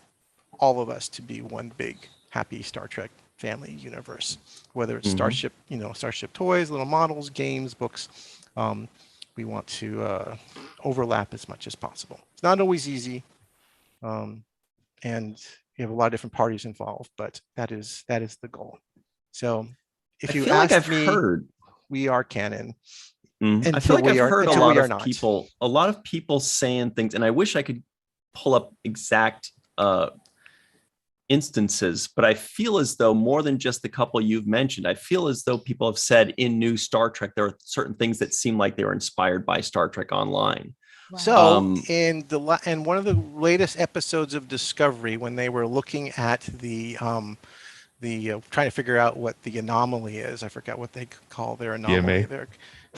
all of us to be one big happy Star Trek family universe, whether it's Starship, Starship toys, little models, games, books. We want to overlap as much as possible. It's not always easy. And you have a lot of different parties involved, but that is the goal. So if you ask me, we are canon. I feel like I've heard a lot of people saying things, and I wish I could pull up exact instances, but I feel as though more than just the couple you've mentioned, I feel as though people have said in new Star Trek, there are certain things that seem like they were inspired by Star Trek Online. So in one of the latest episodes of Discovery, when they were looking at the trying to figure out what the anomaly is, I forgot what they call their anomaly. DMA.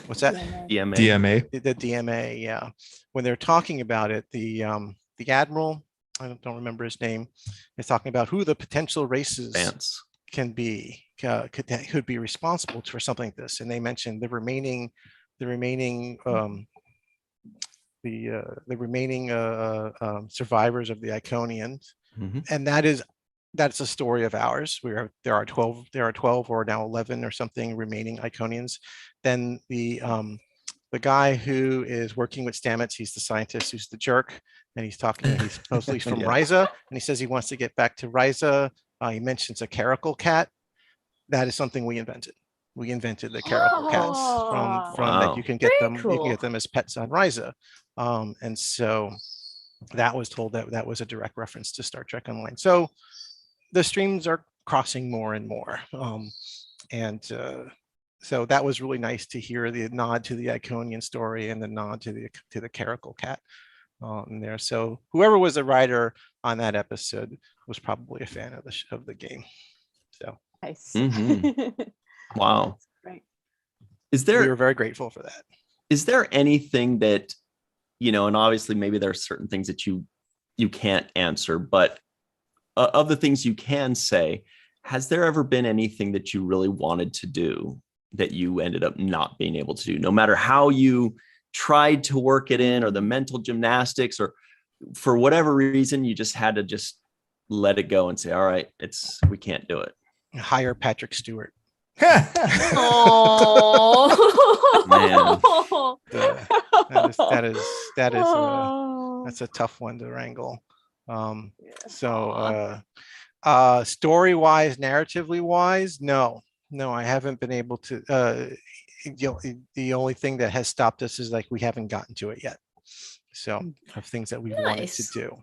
What's that? DMA. The DMA, yeah. When they're talking about it, the admiral, I don't remember his name, is talking about who the potential races can be, could be responsible for something like this, and they mentioned the remaining survivors of the Iconians, and that's a story of ours. There are 12 or now 11 or something remaining Iconians. Then the guy who is working with Stamets, he's the scientist who's the jerk, and he's supposedly from Risa, and he says he wants to get back to Risa. He mentions a caracal cat. That is something we invented. We invented the caracal cats from that you can get them. Cool. You can get them as pets on Risa, and so that was told that was a direct reference to Star Trek Online. So the streams are crossing more and more, so that was really nice to hear the nod to the Iconian story and the nod to the caracal cat in there. So whoever was the writer on that episode was probably a fan of the game. So nice. Wow. Right. We were very grateful for that. Is there anything that, and obviously maybe there are certain things that you can't answer, but of the things you can say, has there ever been anything that you really wanted to do that you ended up not being able to do, no matter how you tried to work it in, or the mental gymnastics, or for whatever reason, you just had to just let it go and say, all right, we can't do it? Hire Patrick Stewart. Oh man, that's a tough one to wrangle. Story wise, narratively wise, no, I haven't been able to. The only thing that has stopped us is like we haven't gotten to it yet. So of things that we wanted to do.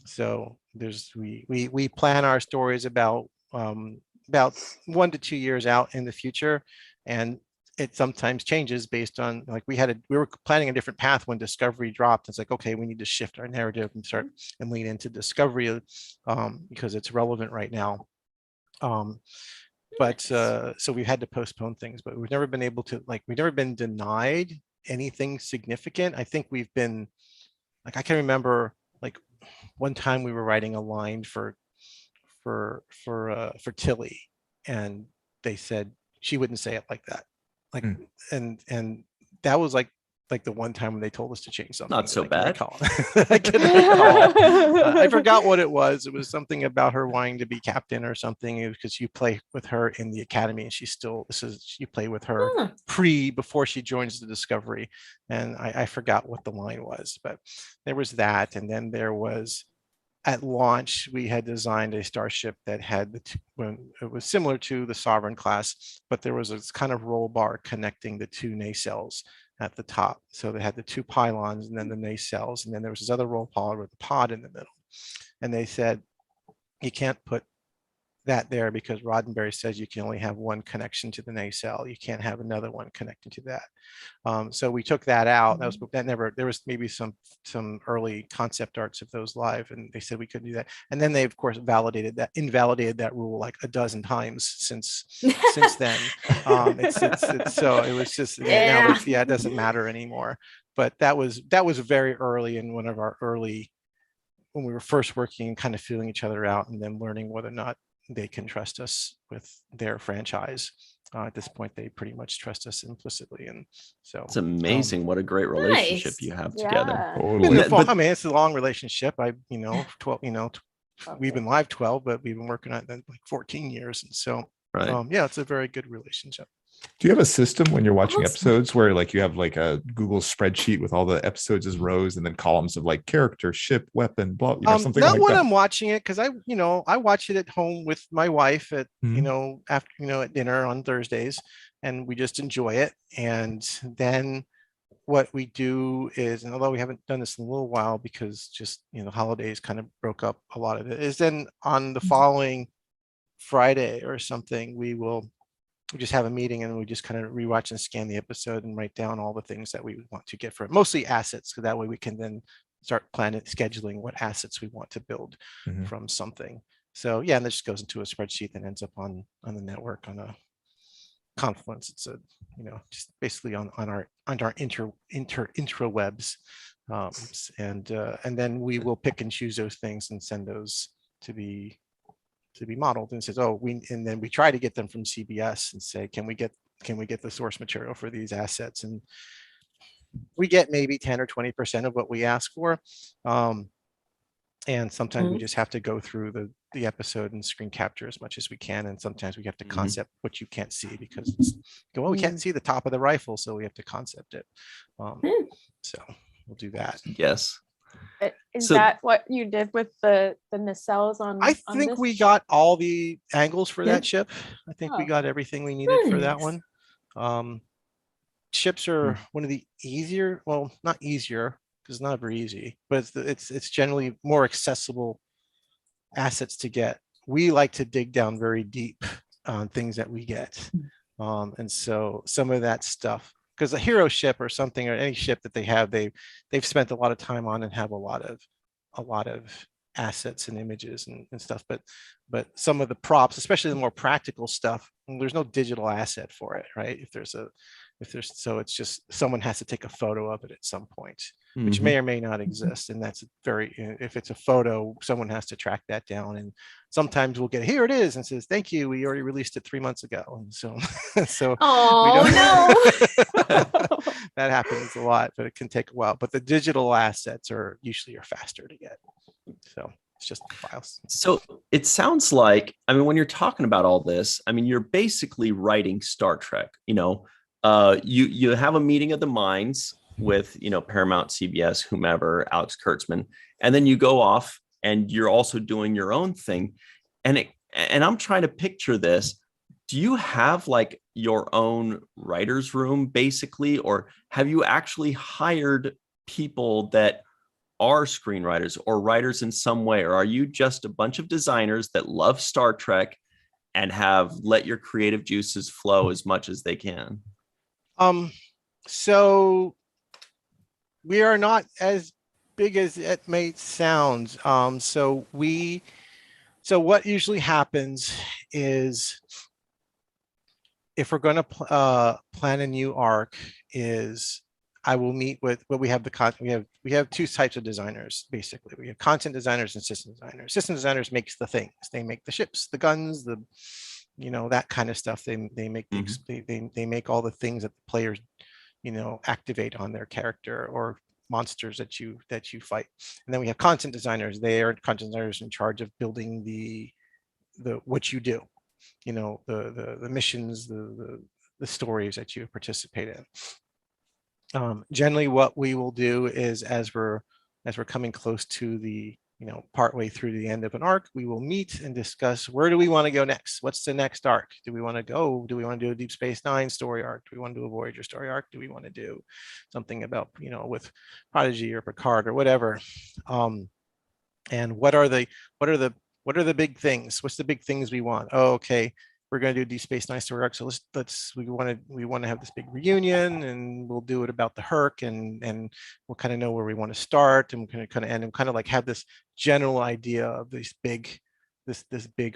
So we plan our stories about 1 to 2 years out in the future, and it sometimes changes based on, like, we were planning a different path when Discovery dropped. It's like, okay, we need to shift our narrative and start and lean into Discovery because it's relevant right now. So we've had to postpone things, but we've never been able to, we've never been denied anything significant. I think we've been, I can remember, one time we were writing a line for Tilly, and they said she wouldn't say it like that. And that was like the one time when they told us to change something. Not so bad. I can recall. I forgot what it was. It was something about her wanting to be captain or something, because you play with her in the academy, and you play with her before she joins the Discovery. And I forgot what the line was, but there was that. And then there was, at launch, we had designed a starship that had it was similar to the Sovereign class, but there was this kind of roll bar connecting the two nacelles at the top. So they had the two pylons and then the nacelles, and then there was this other roll bar with the pod in the middle. And they said, you can't put that there because Roddenberry says you can only have one connection to the nacelle. You can't have another one connecting to that. So we took that out. There was maybe some early concept arts of those live, and they said we couldn't do that. And then they, of course, invalidated that rule like a dozen times since then. So it was just, now it doesn't matter anymore. But that was very early in one of our early, when we were first working and kind of feeling each other out, and then learning whether or not they can trust us with their franchise. At this point, they pretty much trust us implicitly, and so it's amazing what a great relationship you have together. Totally. I mean, it's a long relationship. 12. We've been live 12, but we've been working on it like 14 years, and so it's a very good relationship. Do you have a system when you're watching episodes where you have a Google spreadsheet with all the episodes as rows and then columns of character, ship, weapon, blah, something not like when that? I'm watching it, because I watch it at home with my wife at after at dinner on Thursdays, and we just enjoy it. And then what we do is, and although we haven't done this in a little while because just, you know, holidays kind of broke up a lot of it, is then on the following Friday or something, we just have a meeting and we just kind of rewatch and scan the episode and write down all the things that we want to get for it, mostly assets. So that way we can then start planning, scheduling what assets we want to build from something. So yeah, and this just goes into a spreadsheet that ends up on the network on a Confluence. It's a, you know, just basically on our intrawebs, and then we will pick and choose those things and send those to be modeled, and says, oh, and then we try to get them from CBS and say, can we get the source material for these assets? And we get maybe 10 or 20% of what we ask for. And sometimes we just have to go through the episode and screen capture as much as we can. And sometimes we have to concept what you can't see, because well, we can't see the top of the rifle, so we have to concept it. So we'll do that. Yes. Is So- that what you did with the nacelles on? I on think this? we got all the angles for that ship. I think we Oh. got everything we needed for that Nice. one. Ships are one of the easier, well, not easier, because it's not very easy, but it's generally more accessible assets to get. We like to dig down very deep on things that we get. And so some of that stuff, because a hero ship or something, or any ship that they have, they've spent a lot of time on and have a lot of assets and images and stuff. But some of the props, especially the more practical stuff, there's no digital asset for it, right? So it's just someone has to take a photo of it at some point, which may or may not exist. And that's if it's a photo, someone has to track that down. And sometimes we'll get, here it is, and says, thank you, we already released it 3 months ago. And so, Oh no. that happens a lot, but it can take a while. But the digital assets are usually faster to get. So it's just files. So it sounds like, I mean, when you're talking about all this, I mean, you're basically writing Star Trek. You know, you have a meeting of the minds with, you know, Paramount, CBS, whomever, Alex Kurtzman, and then you go off and you're also doing your own thing. And I'm trying to picture this. Do you have like your own writer's room basically, or have you actually hired people that are screenwriters or writers in some way, or are you just a bunch of designers that love Star Trek and have let your creative juices flow as much as they can? So we are not as big as it may sound. So what usually happens is, if we're going to plan a new arc, is I will meet with we have we have two types of designers. Basically, we have content designers and system designers. System designers makes the things. They make the ships, the guns, the, you know, that kind of stuff. They make they make all the things that the players, you know, activate on their character or monsters that you fight. And then we have content designers. They are content designers in charge of building the what you do, you know, the missions, the stories that you participate in. Generally what we will do is, as we're coming close to the, you know, partway through the end of an arc, we will meet and discuss, where do we want to go next? What's the next arc? Do we want to do a Deep Space Nine story arc? Do we want to do a Voyager story arc? Do we want to do something about, you know, with Prodigy or Picard or whatever? And what are the big things? What's the big things we want? Oh, okay, we're going to do Deep Space Nine story arc. So we want to have this big reunion, and we'll do it about the Herc, and we'll kind of know where we want to start, and we're going to kind of end, and kind of like have this general idea of this big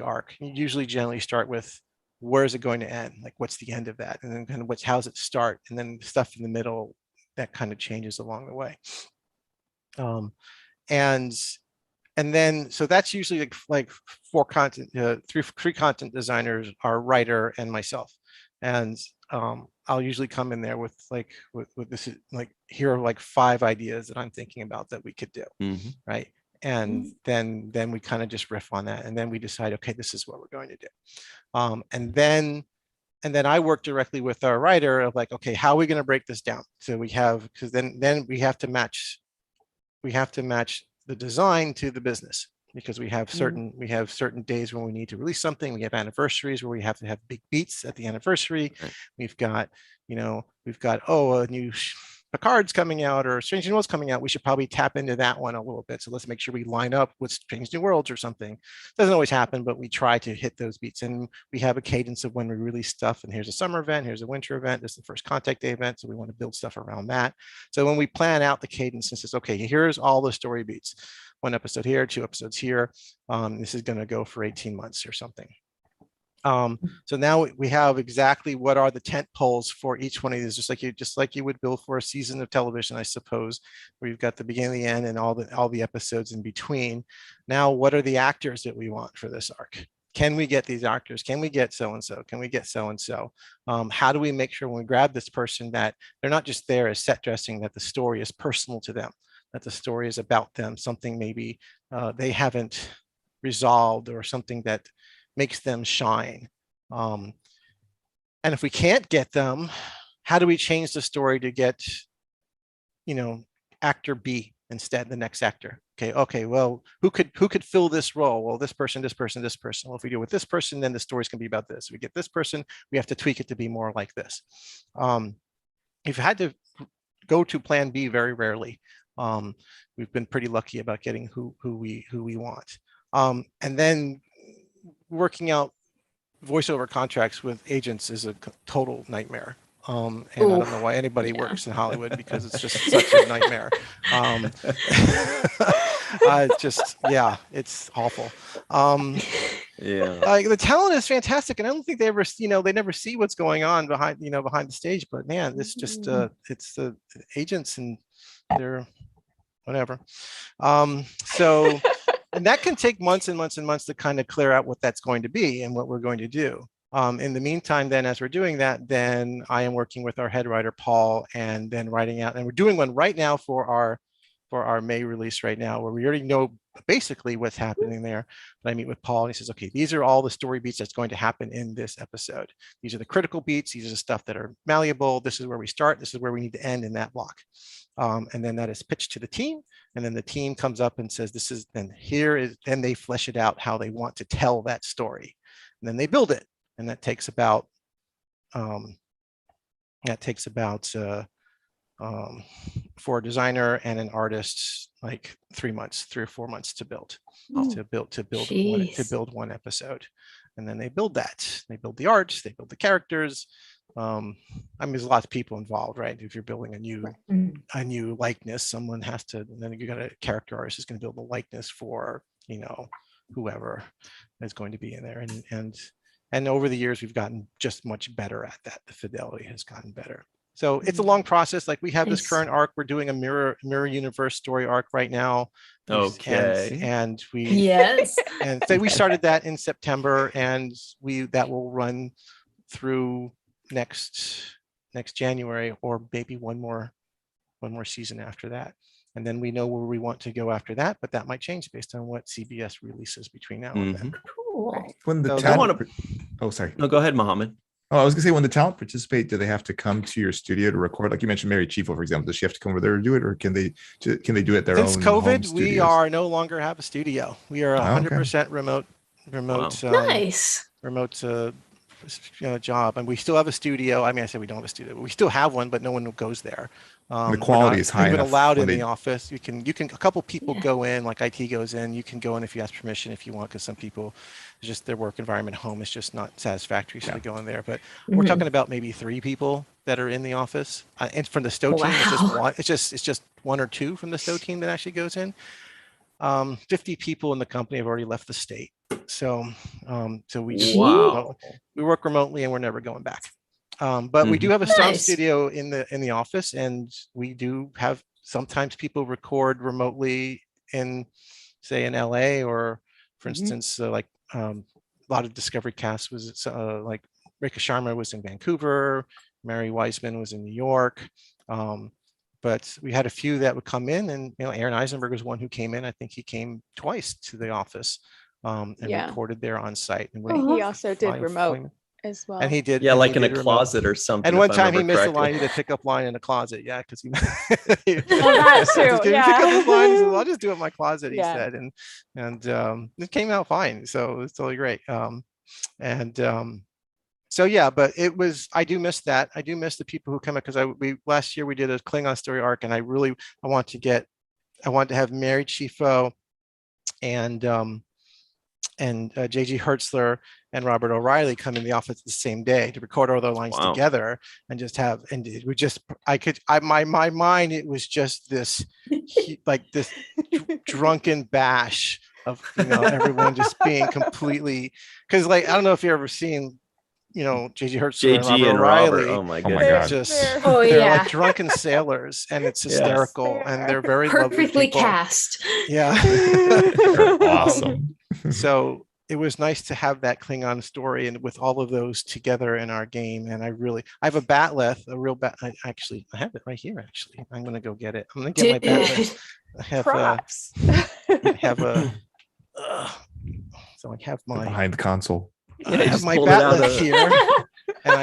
arc. You usually generally start with, where is it going to end? Like, what's the end of that? And then kind of how's it start? And then stuff in the middle that kind of changes along the way. And then, so that's usually like four content, three content designers, our writer and myself. And I'll usually come in there with this, like, here are like 5 ideas that I'm thinking about that we could do, right? And then we kind of just riff on that, and then we decide, okay, this is what we're going to do. And then I work directly with our writer of like, okay, how are we going to break this down? So we have, because then we have to match the design to the business, because we have certain days when we need to release something. We have anniversaries where we have to have big beats at the anniversary. Right. We've got a new Picard's coming out or Strange New Worlds coming out, we should probably tap into that one a little bit. So let's make sure we line up with Strange New Worlds or something. Doesn't always happen, but we try to hit those beats. And we have a cadence of when we release stuff. And here's a summer event, here's a winter event, this is the first Contact Day event. So we want to build stuff around that. So when we plan out the cadence and says, okay, here's all the story beats. 1 episode here, 2 episodes here. This is going to go for 18 months or something. So now we have exactly what are the tent poles for each one of these, just like you would build for a season of television, I suppose, where you've got the beginning, the end, and all the episodes in between. Now, what are the actors that we want for this arc? Can we get these actors? Can we get so-and-so? Can we get so-and-so? How do we make sure when we grab this person that they're not just there as set dressing, that the story is personal to them, that the story is about them, something maybe they haven't resolved or something that makes them shine. And if we can't get them, how do we change the story to get, actor B instead, the next actor? Okay, well, who could fill this role? Well, this person. Well, if we do it with this person, then the stories can be about this. If we get this person, we have to tweak it to be more like this. You've had to go to plan B very rarely. We've been pretty lucky about getting who we want. And then working out voiceover contracts with agents is a total nightmare. And I don't know why anybody works in Hollywood, because it's just such a nightmare. It's awful. Like the talent is fantastic, and I don't think they ever, they never see what's going on behind the stage. But man, it's just it's the agents, and they're whatever. So. And that can take months and months and months to kind of clear out what that's going to be and what we're going to do. In the meantime, then, as we're doing that, then I am working with our head writer, Paul, and then writing out, and we're doing one right now for our May release right now, where we already know basically what's happening there. But I meet with Paul and he says, okay, these are all the story beats that's going to happen in this episode. These are the critical beats. These are the stuff that are malleable. This is where we start. This is where we need to end in that block. And then that is pitched to the team. And then the team comes up and says, then they flesh it out how they want to tell that story. And then they build it. And that takes about, for a designer and an artist, like 3 months, 3 or 4 months to build one episode. And then they build that. They build the art, they build the characters. There's lots of people involved, right? If you're building a new likeness, someone has to, and then you got a character artist is going to build a likeness for, whoever is going to be in there. And over the years, we've gotten just much better at that. The fidelity has gotten better. So it's a long process. Like we have this current arc, we're doing a mirror universe story arc right now. Okay. And we, yes. and so we started that in September, and that will run through next January, or maybe one more season after that. And then we know where we want to go after that, but that might change based on what CBS releases between now and then. Cool. When the Oh, sorry. No, go ahead, Mohammed. Oh, I was gonna say, when the talent participate, do they have to come to your studio to record? Like you mentioned, Mary Chiefo, for example, does she have to come over there to do it, or can they do it their own? Since COVID, we are no longer have a studio. We are 100% remote. Wow. Nice. Remote job, and we still have a studio. I said we don't have a studio, but we still have one, but no one goes there. The quality is high enough. Even allowed in the office. You can a couple people go in, like IT goes in. You can go in if you ask permission if you want, because some people, it's just their work environment at home is just not satisfactory, so they go in there. But we're talking about maybe 3 people that are in the office, and from the Stowe team, it's just one. It's just 1 or 2 from the Stowe team that actually goes in. 50 people in the company have already left the state. So we work remotely, and we're never going back. But we do have a sound studio in the office, and we do have sometimes people record remotely in, say, in LA, or for instance, a lot of Discovery cast was like Rekha Sharma was in Vancouver, Mary Wiseman was in New York. But we had a few that would come in, and Aaron Eisenberg was one who came in. I think he came twice to the office and recorded there on site. And he also did remote as well. And he did, like in a closet or something. And one time he missed a line, he did a pickup line in a closet. Yeah, because he. That's true. Pick up his line. He said, I'll just do it in my closet. He said, and it came out fine. So it's totally great. So So yeah, but I do miss that. I do miss the people who come in, because last year we did a Klingon story arc, and I want to have Mary Chieffo and JG Hertzler and Robert O'Reilly come in the office the same day to record all their lines Wow. together, and it would just, my mind, it was just this like this drunken bash of, everyone just being completely, because like, I don't know if you've ever seen, JG Hertzler and Robert JG and O'Reilly. Robert. Oh my Oh my goodness. God. Just Oh, they're yeah. like drunken sailors, and it's hysterical, and they're very lovely Perfectly people. cast. Yeah. They're awesome. So it was nice to have that Klingon story and with all of those together in our game. And I have a batleth, a real bat. I have it right here. Actually, I'm going to go get it. I'm going to get my batleth. I have Props. so I have my Behind the console. I have just my pulled it out batleth of- here, and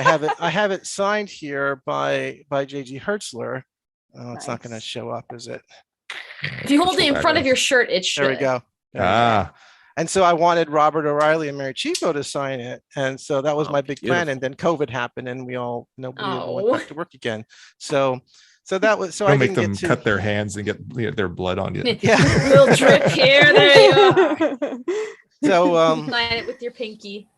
I have it signed here by JG Hertzler. Oh, it's not going to Nice. show up, is it? If you hold it in front of your shirt, it should. There we go. There we go. Ah, And so I wanted Robert O'Reilly and Mary Chieffo to sign it. And so that was Oh, my big plan. beautiful. And then COVID happened, and nobody ever Oh. went back to work again. So that was, so don't I make didn't them get to, cut their hands and get their blood on you. yeah. Little drip here. There you are. So, Sign it with your pinky.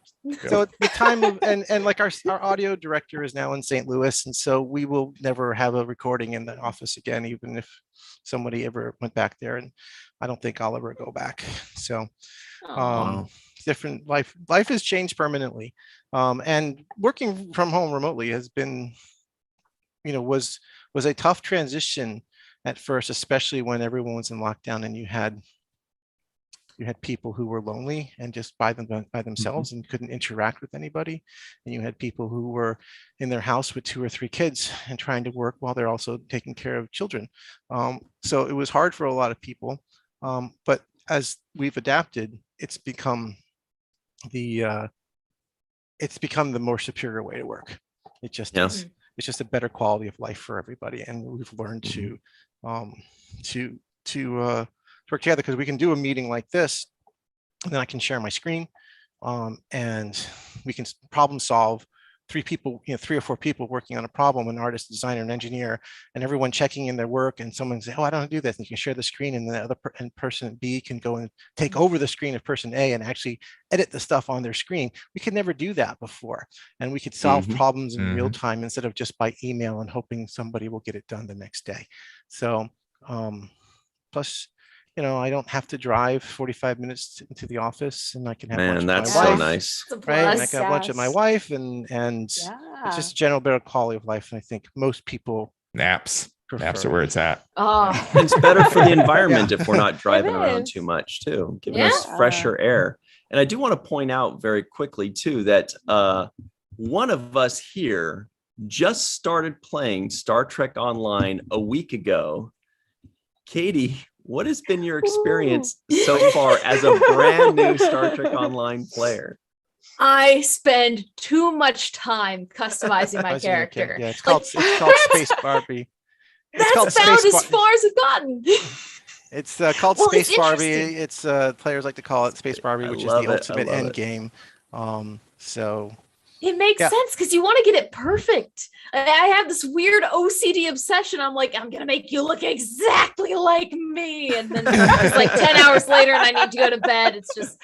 so at the time of, and like our audio director is now in St. Louis. And so we will never have a recording in the office again, even if somebody ever went back there. And I don't think I'll ever go back. So, Aw. different life has changed permanently, and working from home remotely has been, was a tough transition at first, especially when everyone was in lockdown and you had people who were lonely and just by themselves and couldn't interact with anybody, and you had people who were in their house with 2 or 3 kids and trying to work while they're also taking care of children. So it was hard for a lot of people, but as we've adapted, it's become the more superior way to work. It just Yeah. is. It's just a better quality of life for everybody, and we've learned to work together, because we can do a meeting like this, and then I can share my screen, and we can problem solve. 3 or 4 people working on a problem, an artist, designer, an engineer, and everyone checking in their work, and someone say, oh, I don't do this. And you can share the screen, and the other person B can go and take over the screen of person A and actually edit the stuff on their screen. We could never do that before. And we could solve problems in real time instead of just by email and hoping somebody will get it done the next day. So, plus, I don't have to drive 45 minutes into the office, and I can have lunch Man, with that's my so wife. nice. It's a Right, and I plus. can have lunch with my Yes. wife, and Yeah. it's just a general better quality of life. And I think most people Naps. prefer. Naps are where it's at. Oh, It's better for the environment if we're not driving around is. too much too, giving Yeah. us fresher air. And I do want to point out very quickly too that one of us here just started playing Star Trek Online a week ago. Katie, what has been your experience so far as a brand new Star Trek Online player? I spend too much time customizing my As you can. character. Yeah, it's Like, called that's- Space Barbie. It's called That's about Space as far as I've gotten. It's called Well, it's Space Barbie. interesting. It's players like to call it Space Barbie, I which is love the it. I ultimate love end it. game. So It makes Yeah. sense because you want to get it perfect. I have this weird OCD obsession. I'm like, I'm gonna make you look exactly like me, and then it's like 10 hours later, and I need to go to bed. It's just,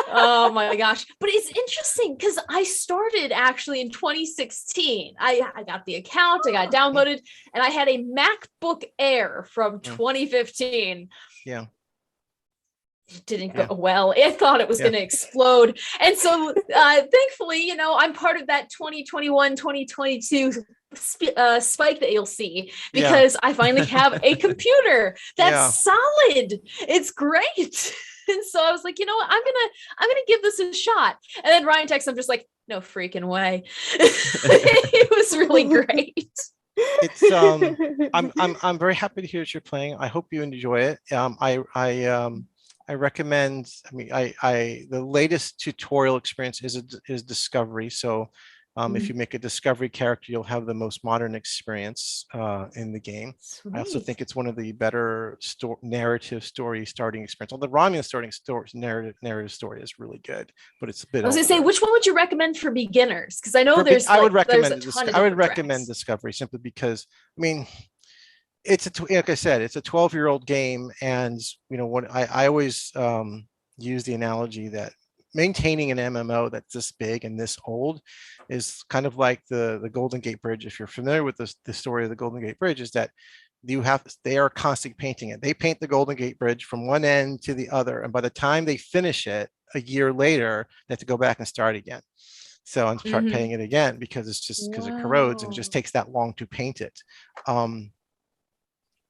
oh my gosh! But it's interesting because I started actually in 2016. I got the account, I got downloaded, and I had a MacBook Air from 2015. Yeah. It didn't Yeah. go well. I thought it was Yeah. going to explode. And so thankfully, I'm part of that 2021, 2022 spike that you'll see because I finally have a computer that's solid. It's great. And so I was like, you know what? I'm gonna give this a shot. And then Ryan texts, I'm just like, no freaking way. It was really great. It's I'm very happy to hear that you're playing. I hope you enjoy it. I recommend. I mean, the latest tutorial experience is Discovery. So If you make a discovery character, you'll have the most modern experience in the game. I also Sweet. think it's one of the better narrative story starting experience. Although the Romulan narrative story is really good, but it's a bit. I was gonna say, older. which one would you recommend for beginners? Because I know I would there's recommend a ton of I would different recommend tracks. Discovery simply because, I mean, like I said, it's a 12-year-old game, and what I always use the analogy that maintaining an MMO that's this big and this old is kind of like the Golden Gate Bridge. If you're familiar with the story of the Golden Gate Bridge, is that they are constantly painting it. They paint the Golden Gate Bridge from one end to the other, and by the time they finish it a year later, they have to go back and start again. So and start paying it again because it corrodes and just takes that long to paint it.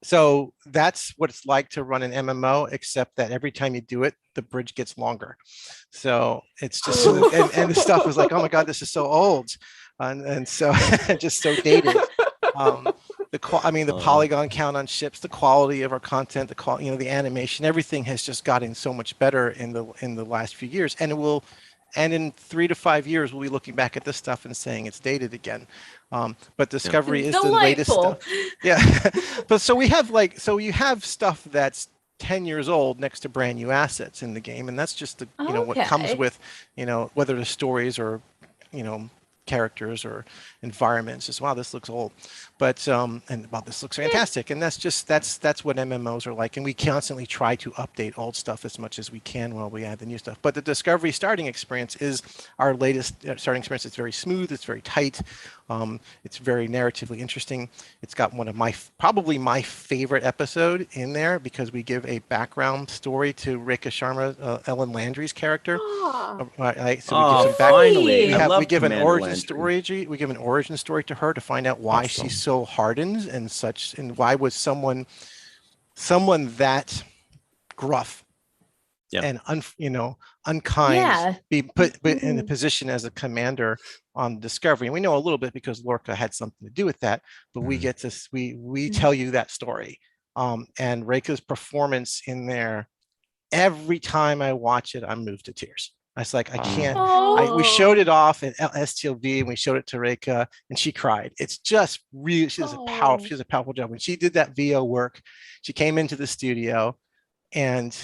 So that's what it's like to run an MMO, except that every time you do it, the bridge gets longer. So it's just and the stuff was like, oh my God, this is so old, and so just so dated. The polygon count on ships, the quality of our content, the animation, everything has just gotten so much better in the last few years, and it will. And in 3 to 5 years, we'll be looking back at this stuff and saying it's dated again. But Discovery is the latest stuff. Yeah. But so you have stuff that's 10 years old next to brand new assets in the game. And that's just what comes with, whether the stories or, characters or environments. Just wow, this looks old, but this looks fantastic. And that's what MMOs are like. And we constantly try to update old stuff as much as we can while we add the new stuff. But the Discovery starting experience is our latest starting experience. It's very smooth. It's very tight. It's very narratively interesting. It's got one of probably my favorite episode in there because we give a background story to Rekha Sharma, Ellen Landry's character. So we give some finally, we give an origin story. We give an origin story to her to find out why she's so hardened and such, and why was someone that gruff and unkind be put in a position as a commander on Discovery. And we know a little bit because Lorca had something to do with that, but we get to we tell you that story. And Rekha's performance in there, every time I watch it, I'm moved to tears. I was like, I can't. We showed it off at STLV and we showed it to Rekha, and she cried. It's just really, she does a powerful job. When she did that VO work, she came into the studio, and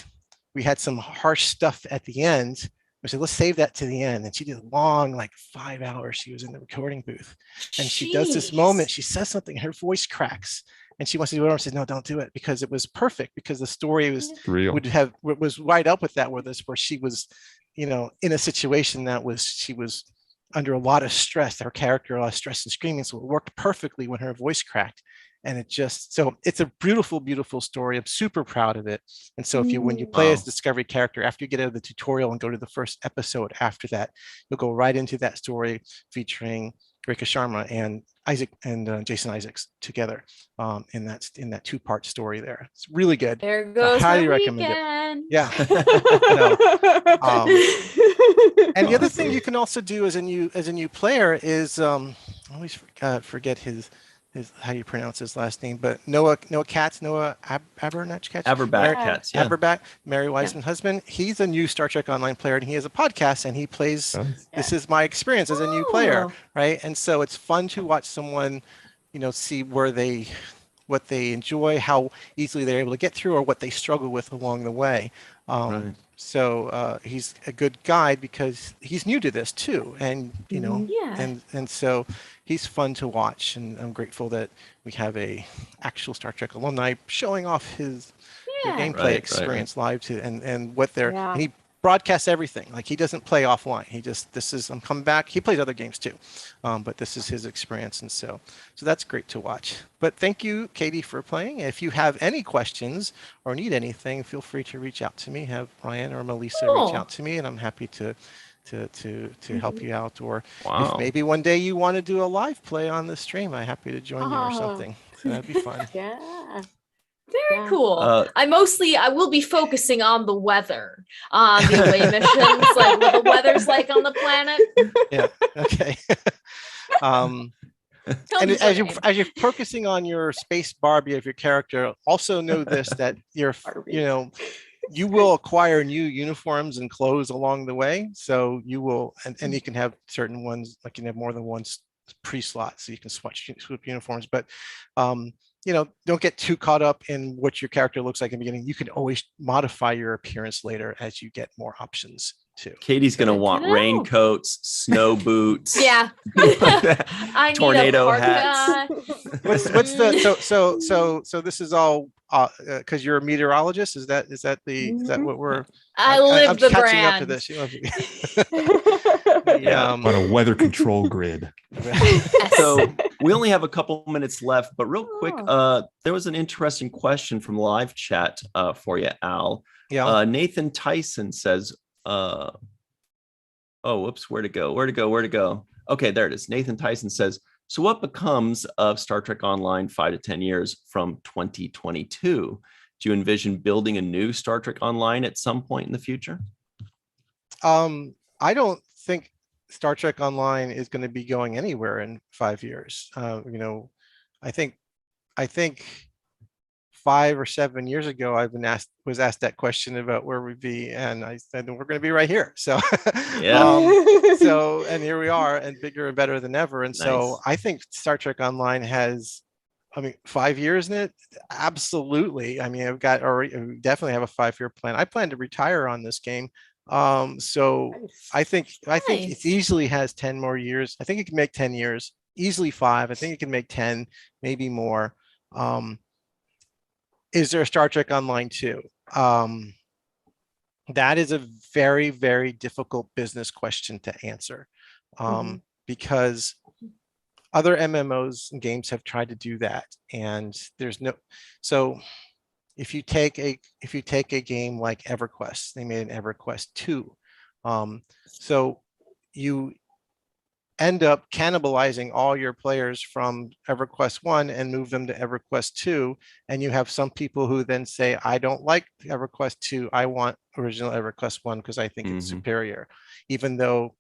we had some harsh stuff at the end. I said, let's save that to the end. And she did long, like 5 hours. She was in the recording booth, and she does this moment. She says something, her voice cracks, and she wants to do it. I said, no, don't do it, because it was perfect. Because the story was right up with that, where she was, in a situation that she was under a lot of stress. Her character, a lot of stress and screaming. So it worked perfectly when her voice cracked. And so it's a beautiful, beautiful story. I'm super proud of it. And so when you play as Discovery character, after you get out of the tutorial and go to the first episode after that, you'll go right into that story featuring Rekha Sharma and Jason Isaacs together in that 2-part story there. It's really good. There goes I highly recommend it. Yeah. And the other thing you can also do as a new player is I always forget his how you pronounce his last name, but Noah Katz, Aberback, Mary Wiseman's husband. He's a new Star Trek Online player, and he has a podcast, and he plays. This is my experience as a new player, right? And so it's fun to watch someone, see what they enjoy, how easily they're able to get through, or what they struggle with along the way. So he's a good guide because he's new to this too, and and so he's fun to watch, and I'm grateful that we have a actual Star Trek alumni showing off his gameplay experience live too, and what they're and he broadcasts everything. Like, he doesn't play offline. I'm coming back. He plays other games too, but this is his experience, and so that's great to watch. But thank you, Katie, for playing. If you have any questions or need anything, feel free to reach out to me. Have Ryan or Melissa reach out to me, and I'm happy to help you out. Or if maybe one day you want to do a live play on the stream, I'm happy to join you or something. So that'd be fun. Very cool. I will be focusing on the weather on the away missions, like what the weather's like on the planet. Yeah. Okay. And as you're focusing on your space Barbie of your character, also know this, that you're you will acquire new uniforms and clothes along the way. So you will, and you can have certain ones, like you can have more than one pre-slot, so you can switch uniforms. But don't get too caught up in what your character looks like in the beginning. You can always modify your appearance later as you get more options too. Katie's gonna want raincoats, snow boots. Yeah. I need tornado a hats. What's the so this is all because you're a meteorologist? Is that what we're? I live I'm the catching brand. up to this. Yeah. On a weather control grid. So we only have a couple minutes left, but real quick, there was an interesting question from live chat for you, Al. Yeah. Nathan Tyson says, whoops, where to go? Okay, there it is. Nathan Tyson says, so what becomes of Star Trek Online 5 to 10 years from 2022? Do you envision building a new Star Trek Online at some point in the future? I don't think Star Trek Online is going to be going anywhere in 5 years. I think 5 or 7 years ago, was asked that question about where we'd be, and I said we're going to be right here. So, and here we are, and bigger and better than ever. And so, I think Star Trek Online has, 5 years in it. Absolutely. I definitely have a 5-year plan. I plan to retire on this game. So I think it easily has 10 more years. I think it can make 10 years, easily 5. I think it can make 10, maybe more. Is there a Star Trek Online 2? That is a very, very difficult business question to answer, because other MMOs and games have tried to do that, and there's no. So if you take a game like EverQuest, they made an EverQuest 2. So you end up cannibalizing all your players from EverQuest 1 and move them to EverQuest 2. And you have some people who then say, I don't like EverQuest 2. I want original EverQuest 1 because I think it's superior, even though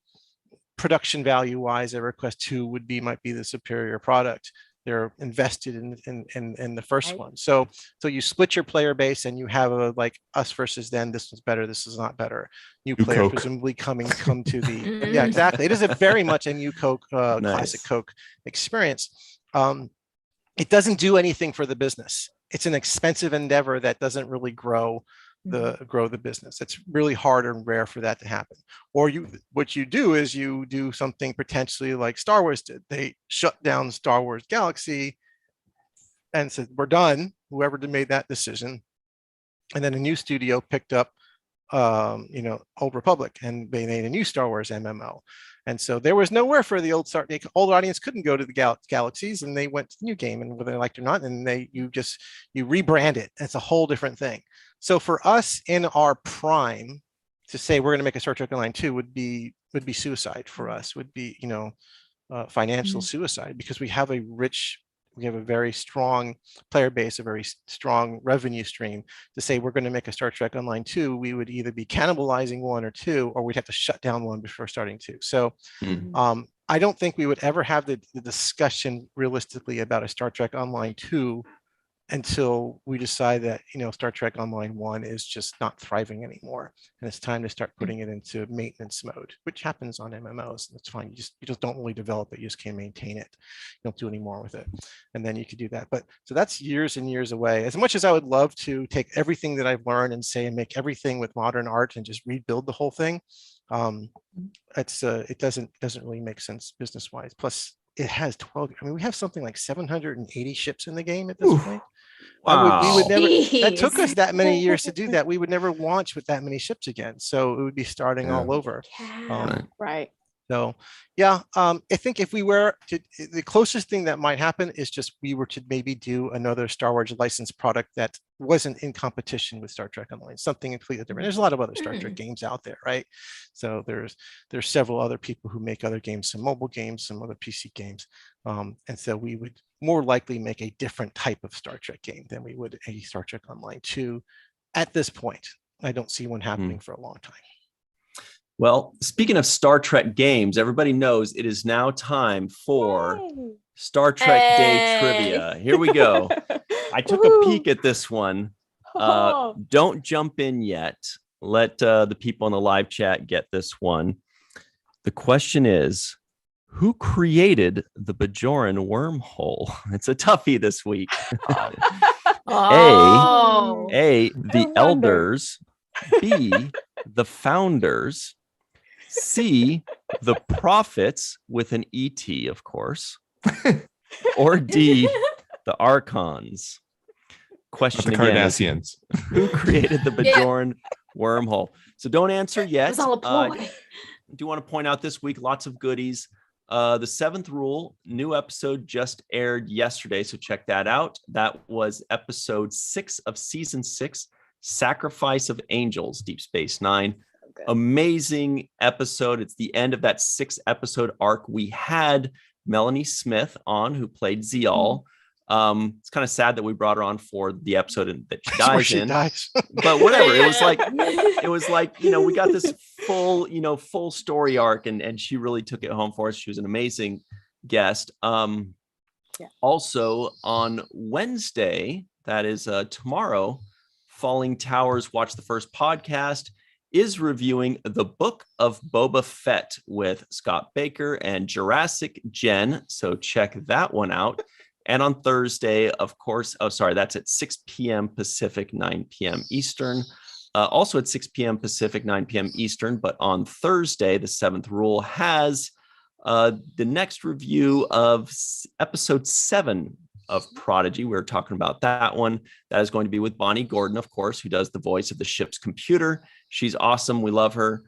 production value wise, EverQuest 2 might be the superior product. They're invested in the first one. So you split your player base and you have a like us versus them. This one's better. This is not better. New player Coke. Presumably come to the yeah, exactly. It is a very much a new Coke classic Coke experience. It doesn't do anything for the business. It's an expensive endeavor that doesn't really grow the business. It's really hard and rare for that to happen. Or what you do is you do something potentially like Star Wars did. They shut down Star Wars Galaxy and said, we're done, whoever made that decision. And then a new studio picked up Old Republic, and they made a new Star Wars MMO. And so there was nowhere for the old audience couldn't go to the galaxies, and they went to the new game, and whether they liked it or not, and you rebrand it. It's a whole different thing. So for us in our prime to say we're going to make a Star Trek Online 2 would be suicide for us, would be, financial suicide, because we have a very strong player base, a very strong revenue stream. To say we're going to make a Star Trek Online 2, we would either be cannibalizing 1 or 2, or we'd have to shut down 1 before starting 2. So I don't think we would ever have the discussion realistically about a Star Trek Online 2 until we decide that Star Trek Online 1 is just not thriving anymore, and it's time to start putting it into maintenance mode, which happens on MMOs. That's fine. You just don't really develop it. You just can't maintain it. You don't do any more with it, and then you could do that. But so that's years and years away. As much as I would love to take everything that I've learned and make everything with modern art and just rebuild the whole thing, it doesn't really make sense business wise. Plus, it has 12. We have something like 780 ships in the game at this point. Wow. We would never. That took us that many years to do that. We would never launch with that many ships again. So it would be starting all over. Right. So yeah, I think if we were to, the closest thing that might happen is just we were to maybe do another Star Wars licensed product that wasn't in competition with Star Trek Online, something completely different. There's a lot of other Star Trek games out there, right? So there's several other people who make other games, some mobile games, some other PC games, and so we would more likely make a different type of Star Trek game than we would a Star Trek Online 2. At this point, I don't see one happening for a long time. Well, speaking of Star Trek games, everybody knows it is now time for Star Trek Day Trivia. Here we go. I took a peek at this one. Don't jump in yet. Let the people in the live chat get this one. The question is, who created the Bajoran wormhole? It's a toughie this week. Oh. A, the wonder. elders. B, the founders. C, the prophets with an ET, of course. Or D, the archons. Question The again is, Cardassians. who created the Bajoran wormhole? So don't answer It yet. was all a ploy. I do want to point out this week, lots of goodies. The seventh rule, new episode just aired yesterday, so check that out. That was episode 6 of season 6, Sacrifice of Angels, Deep Space Nine. Okay. Amazing episode. It's the end of that 6-episode arc. We had Melanie Smith on, who played Zial. It's kind of sad that we brought her on for the episode and that she Where dies she in. dies. But whatever. It was like, we got this full story arc, and she really took it home for us. She was an amazing guest. Also on Wednesday, that is tomorrow, Falling Towers Watch the First podcast is reviewing the Book of Boba Fett with Scott Baker and Jurassic Jen. So check that one out. And on Thursday, of course, that's at 6 p.m. Pacific, 9 p.m. Eastern. Also at 6 p.m. Pacific, 9 p.m. Eastern. But on Thursday, the seventh rule has the next review of episode 7 of Prodigy. We were talking about that one. That is going to be with Bonnie Gordon, of course, who does the voice of the ship's computer. She's awesome. We love her.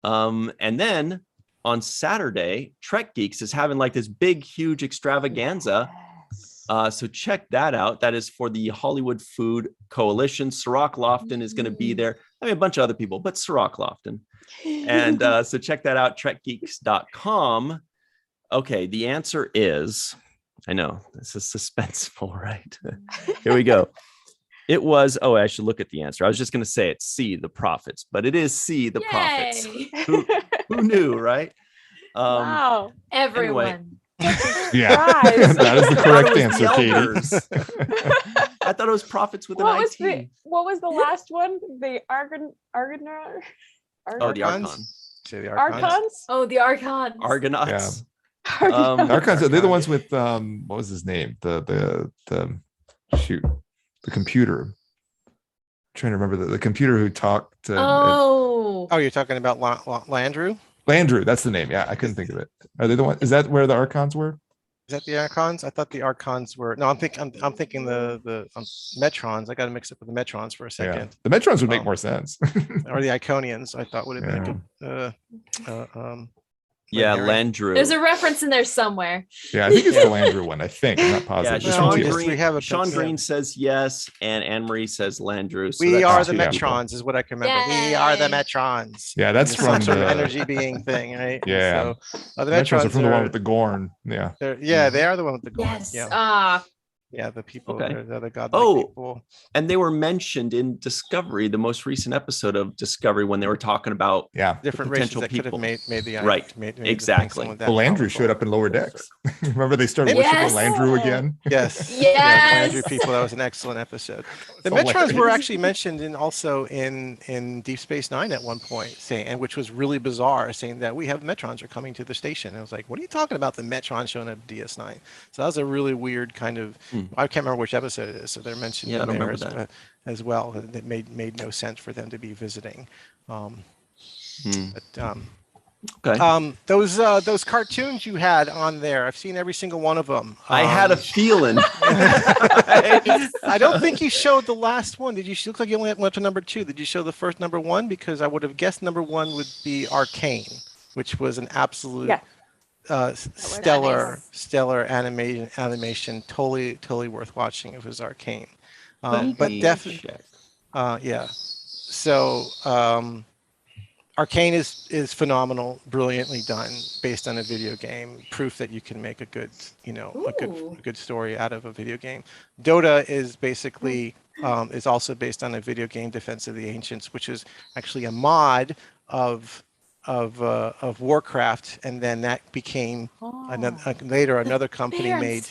And then on Saturday, Trek Geeks is having like this big, huge extravaganza. So check that out. That is for the Hollywood Food Coalition. Sirach Lofton is going to be there. I mean, a bunch of other people, but Sirach Lofton. And so check that out, trekgeeks.com. Okay, the answer is, I know, this is suspenseful, right? Here we go. It was, I should look at the answer. I was just going to say it's C, the prophets, but it is C, the prophets. Who knew, right? Wow. Everyone. Anyway. Yeah, Surprise. that is the correct the answer, elders. Katie. I thought it was prophets with What an was IT. what was the last one? The Argonar? Oh, the Archons? Archon. Say the Archons. Archons? Oh, the Archons. Argonauts. Argonauts. Archons, they're the ones with what was his name? The computer. I'm trying to remember the computer who talked. Oh. Oh, you're talking about Landru? Landru, that's the name. Yeah, I couldn't think of it. Are they the one? Is that where the Archons were? Is that the Archons? I thought the Archons were. No, I'm thinking the Metrons. I got to mix up with the Metrons for a Yeah. second. The Metrons would make more sense. Or the Iconians. I thought would have been a good. Yeah, Landry. Landru. There's a reference in there somewhere. Yeah, I think it's the Landru one. I think. I'm not Yeah, positive. This Sean one's Sean yes. Green- Green, we have a- Sean yeah. Green says yes, and Anne Marie says Landru. So We that's are two the people. Metrons, is what I can remember. We are the Metrons. Yeah, that's It's from some sort of the energy being thing, right? Yeah. So the Metrons Metrons are from the one with the Gorn. Yeah. they are the one with the gold. Yes. Yeah. Yeah, the people, Okay. they're the godlike Oh. people. And they were mentioned in Discovery, the most recent episode of Discovery, when they were talking about Yeah. Different races potential that could people. have made the Right. made the Exactly. thing with that Well, Landru powerful. showed up in Lower Decks. Remember they started Yes. worshiping Landru again? Yes. Yes. Yeah, Landry people. That was an excellent episode. The Hilarious. Metrons were actually mentioned in Deep Space Nine at one point, and which was really bizarre, saying that we have Metrons are coming to the station. And I was like, what are you talking about? The Metrons showing up at DS9. So that was a really weird kind of. I can't remember which episode it is. So they're mentioned Yeah, I in don't there remember that. as well. It made no sense for them to be visiting. Okay. Those cartoons you had on there, I've seen every single one of them. I had a feeling. I don't think you showed the last one. Did you? Look like you only went up to number 2. Did you show the first number 1? Because I would have guessed number 1 would be Arcane, which was an absolute Yeah. stellar animation. Totally worth watching. It was Arcane, but definitely, yeah. So Arcane is phenomenal, brilliantly done, based on a video game. Proof that you can make a good, Ooh. a good story out of a video game. Dota is basically is also based on a video game, Defense of the Ancients, which is actually a mod of Warcraft, and then that became later another company made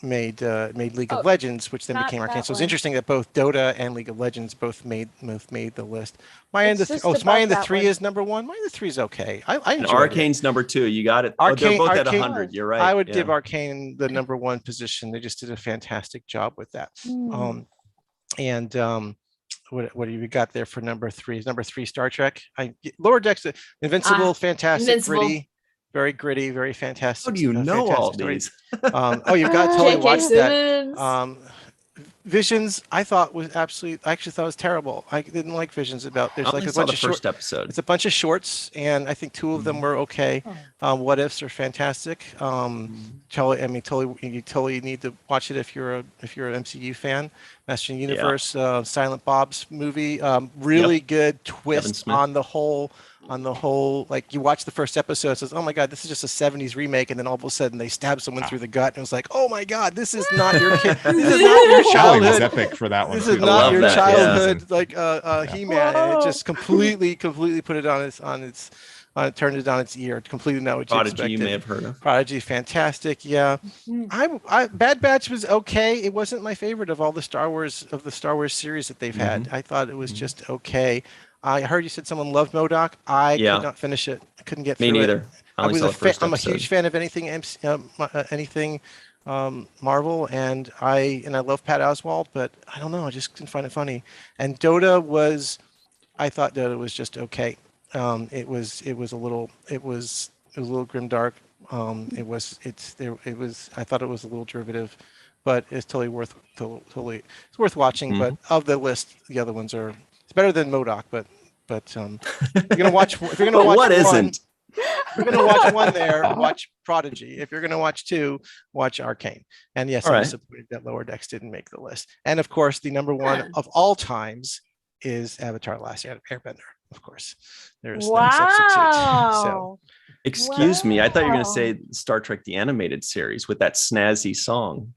made League Oh, of Legends, which then not became Arcane. that So it's one. interesting that both Dota and League of Legends both made the list. Maya and It's the just so Maya and above the that Three one. is number one. Maya and the Three is okay. I And enjoyed it. Arcane's number 2. You got it. Oh, they're Arcane, both at Arcane. 100. You're right. I would Yeah. give Arcane the number one position. They just did a fantastic job with that. Hmm. And what do you got there for number 3? Is number 3 Star Trek? Lower Decks, Invincible, fantastic, Invincible. gritty, very gritty, very fantastic. How do you know all fantastic story. these? Oh, you've got to totally J.K. watch that. Simmons. Visions, I thought was absolutely. I actually thought it was terrible. I didn't like Visions. There's I like only a saw bunch the of short. first episode. It's a bunch of shorts, and I think 2 of them were okay. What Ifs are fantastic. Totally, I mean, you totally need to watch it if you're an MCU fan. Master of the Universe, Silent Bob's movie, really good twist Smith. on the whole. Like you watch the first episode, it says, "Oh my God, this is just a '70s remake," and then all of a sudden they stab someone through the gut, and it was like, "Oh my God, this is not your kid. This is not your Shelley was childhood. epic for that one. This too. is I not love your that, childhood." Like He-Man, and it Whoa. just completely put it turned it on its ear. Completely not what you Prodigy, expected. you may have heard of. Prodigy, fantastic. Yeah, Bad Batch was okay. It wasn't my favorite of all the Star Wars series that they've had. I thought it was just okay. I heard you said someone loved MODOK. I could not finish it. I couldn't get Me through neither. it. I only saw the first I'm a episode. huge fan of anything Marvel, and I love Pat Oswalt, but I don't know. I just didn't find it funny. And I thought Dota was just okay. It was a little grimdark. I thought it was a little derivative, but it's totally worth watching. But of the list, the other ones are. It's better than MODOK, but if you're gonna watch, if you're gonna watch what one, isn't? if you're gonna watch one there, watch Prodigy. If you're gonna watch 2, watch Arcane. And yes, I'm disappointed that Lower Decks didn't make the list. And of course, the number one of all times is Avatar: Last Airbender. Of course, there's no substitute. So, Excuse me, I thought you were going to say Star Trek the Animated Series with that snazzy song.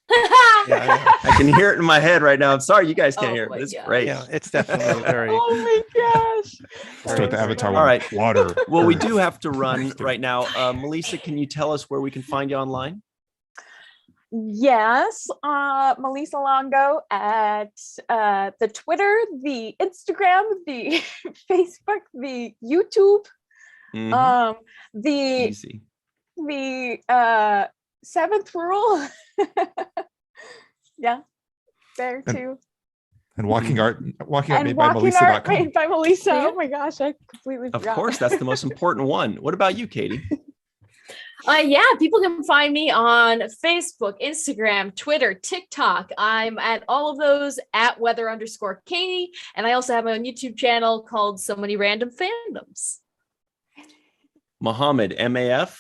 I can hear it in my head right now. I'm sorry you guys can't hear it, but it's great. Yeah, it's definitely very. Oh my gosh. Let's start the Avatar one. All right. Water. Well, we do have to run right now. Melissa, can you tell us where we can find you online? Yes, Melissa Longo at the Twitter, the Instagram, the Facebook, the YouTube, Easy. the seventh rule. Yeah, there too. And Walking Art And made by Walking Art Melissa.com. made by Melissa. Oh my gosh, I completely Of forgot. course, that's the most important one. What about you, Katie? People can find me on Facebook, Instagram, Twitter, TikTok. I'm at all of those at weather_Katie. And I also have my own YouTube channel called So Many Random Fandoms. Muhammad, MAF?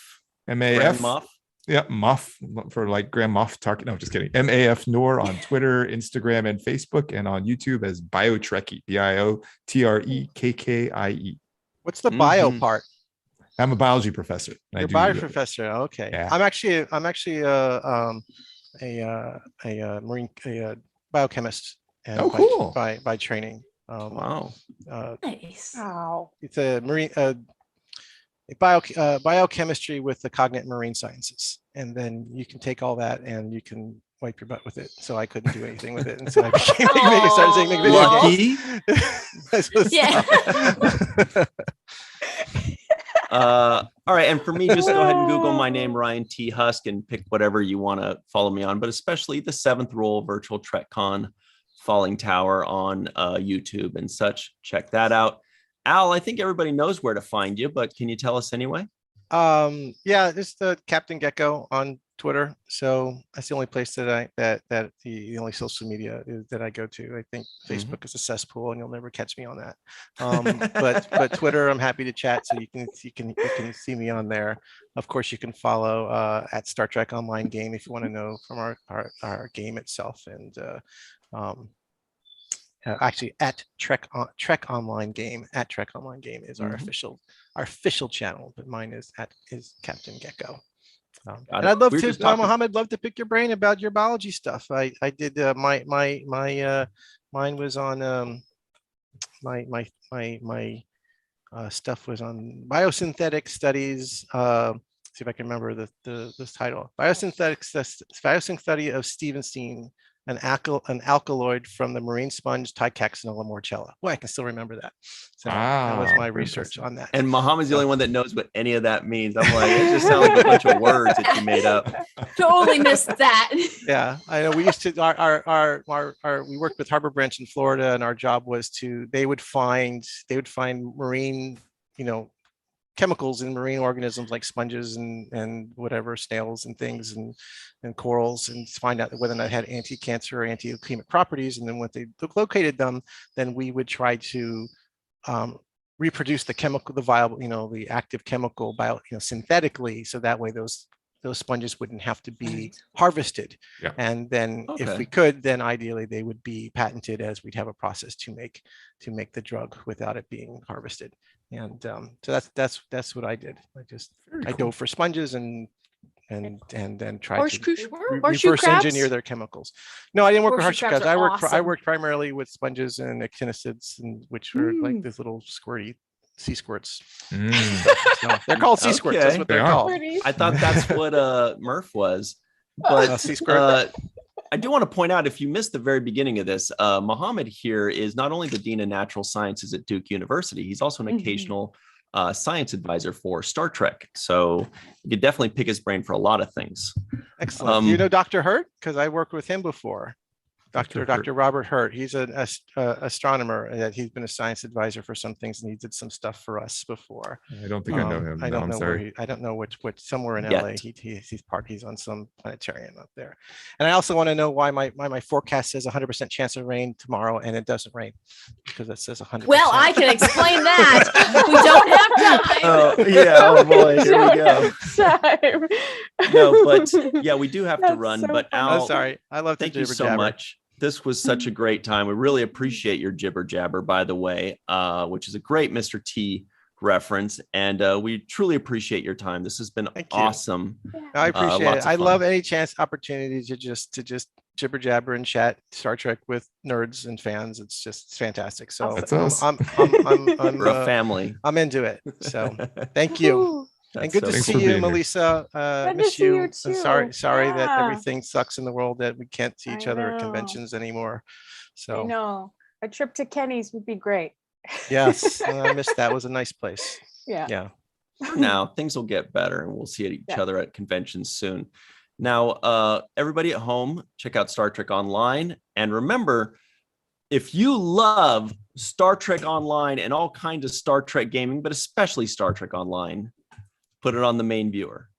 MAF. Moff? Yeah, Moff for like Grand Moff Tarkin. No, just kidding. MAF Noor on Twitter, Instagram, and Facebook, and on YouTube as Biotrekkie, BIOTREKKIE. What's the bio part? I'm a biology professor. You're a bio professor. Okay. Yeah. I'm actually a biochemist and cool. by training. Wow. Nice. Wow. It's a marine biochemistry with the cognate marine sciences, and then you can take all that and you can wipe your butt with it. So I couldn't do anything with it, and so I started saying make video games. Lucky. All right, and for me, just go ahead and Google my name, Ryan T. Husk, and pick whatever you want to follow me on, but especially the 7th Rule Virtual TrekCon Falling Tower on YouTube and such. Check that out. Al, I think everybody knows where to find you, but can you tell us anyway? Yeah, it's the Captain Gecko on Twitter. So that's the only place that the only social media that I go to. I think Facebook is a cesspool, and you'll never catch me on that. But Twitter, I'm happy to chat. So you can see me on there. Of course, you can follow at Star Trek Online Game if you want to know from our game itself, and actually at Trek Online Game is our official channel, but mine is Captain Gecko. And I'd love to, Mohammed, love to pick your brain about your biology stuff. I did mine was on my stuff was on biosynthetic studies, see if I can remember this title. Biosynthetic study of Stevenstein, an alkaloid from the marine sponge Tycaxinella morchella. Boy, I can still remember that. So that was Wow, my research on that. And Muhammad's the only one that knows what any of that means. I'm like, it just sounds like a bunch of words that you made up. Totally missed that. Yeah, I know. We used to we worked with Harbor Branch in Florida, and our job was they would find marine, chemicals in marine organisms like sponges and whatever, snails and things and corals, and find out whether or not it had anti-cancer or anti-leukemic properties. And then when they located them, then we would try to reproduce the chemical, the viable, the active chemical synthetically, so that way those sponges wouldn't have to be harvested. Yeah. And then if we could, then ideally they would be patented, as we'd have a process to make the drug without it being harvested. And so that's what I did. I dove for sponges and then tried to reverse engineer their chemicals. No, I didn't work with horseshoe crabs. I worked primarily with sponges and actinids, which were like these little squirty sea squirts. So they're called sea squirts. That's what they're called. I thought that's what Murph was. But sea squirt. I do want to point out, if you missed the very beginning of this, Muhammad here is not only the Dean of Natural Sciences at Duke University, he's also an occasional science advisor for Star Trek. So you could definitely pick his brain for a lot of things. Excellent. You know Dr. Hurt? Because I worked with him before. Dr. Robert Hurt. He's an astronomer, and he's been a science advisor for some things, and he did some stuff for us before. I don't think I know him. I don't know sorry. I don't know which somewhere in LA. He's on some planetarium up there. And I also want to know why my forecast says 100% chance of rain tomorrow, and it doesn't rain, because it says 100%. Well, I can explain that. We don't have time. Oh yeah, oh boy, here we go. No, but yeah, we do have to run. so but funny. Al, I'm sorry. I love thank you so much. This was such a great time. We really appreciate your jibber jabber, by the way, which is a great Mr. T reference. And we truly appreciate your time. This has been awesome. I appreciate it. I fun. love any opportunity to just jibber jabber and chat Star Trek with nerds and fans. It's fantastic. So That's us. I'm We're a family. I'm into it. So thank you. And good to Thanks see for you, being here. Melissa. Good to Miss see you. you I'm too. sorry that Yeah. everything sucks in the world, that we can't see each I other at know. conventions anymore. I So know a trip to Kenny's would be great. yes, I missed that. It was a nice place. Yeah. Now things will get better, and we'll see each other at conventions soon. Now, everybody at home, check out Star Trek Online. And remember, if you love Star Trek Online and all kinds of Star Trek gaming, but especially Star Trek Online, put it on the main viewer.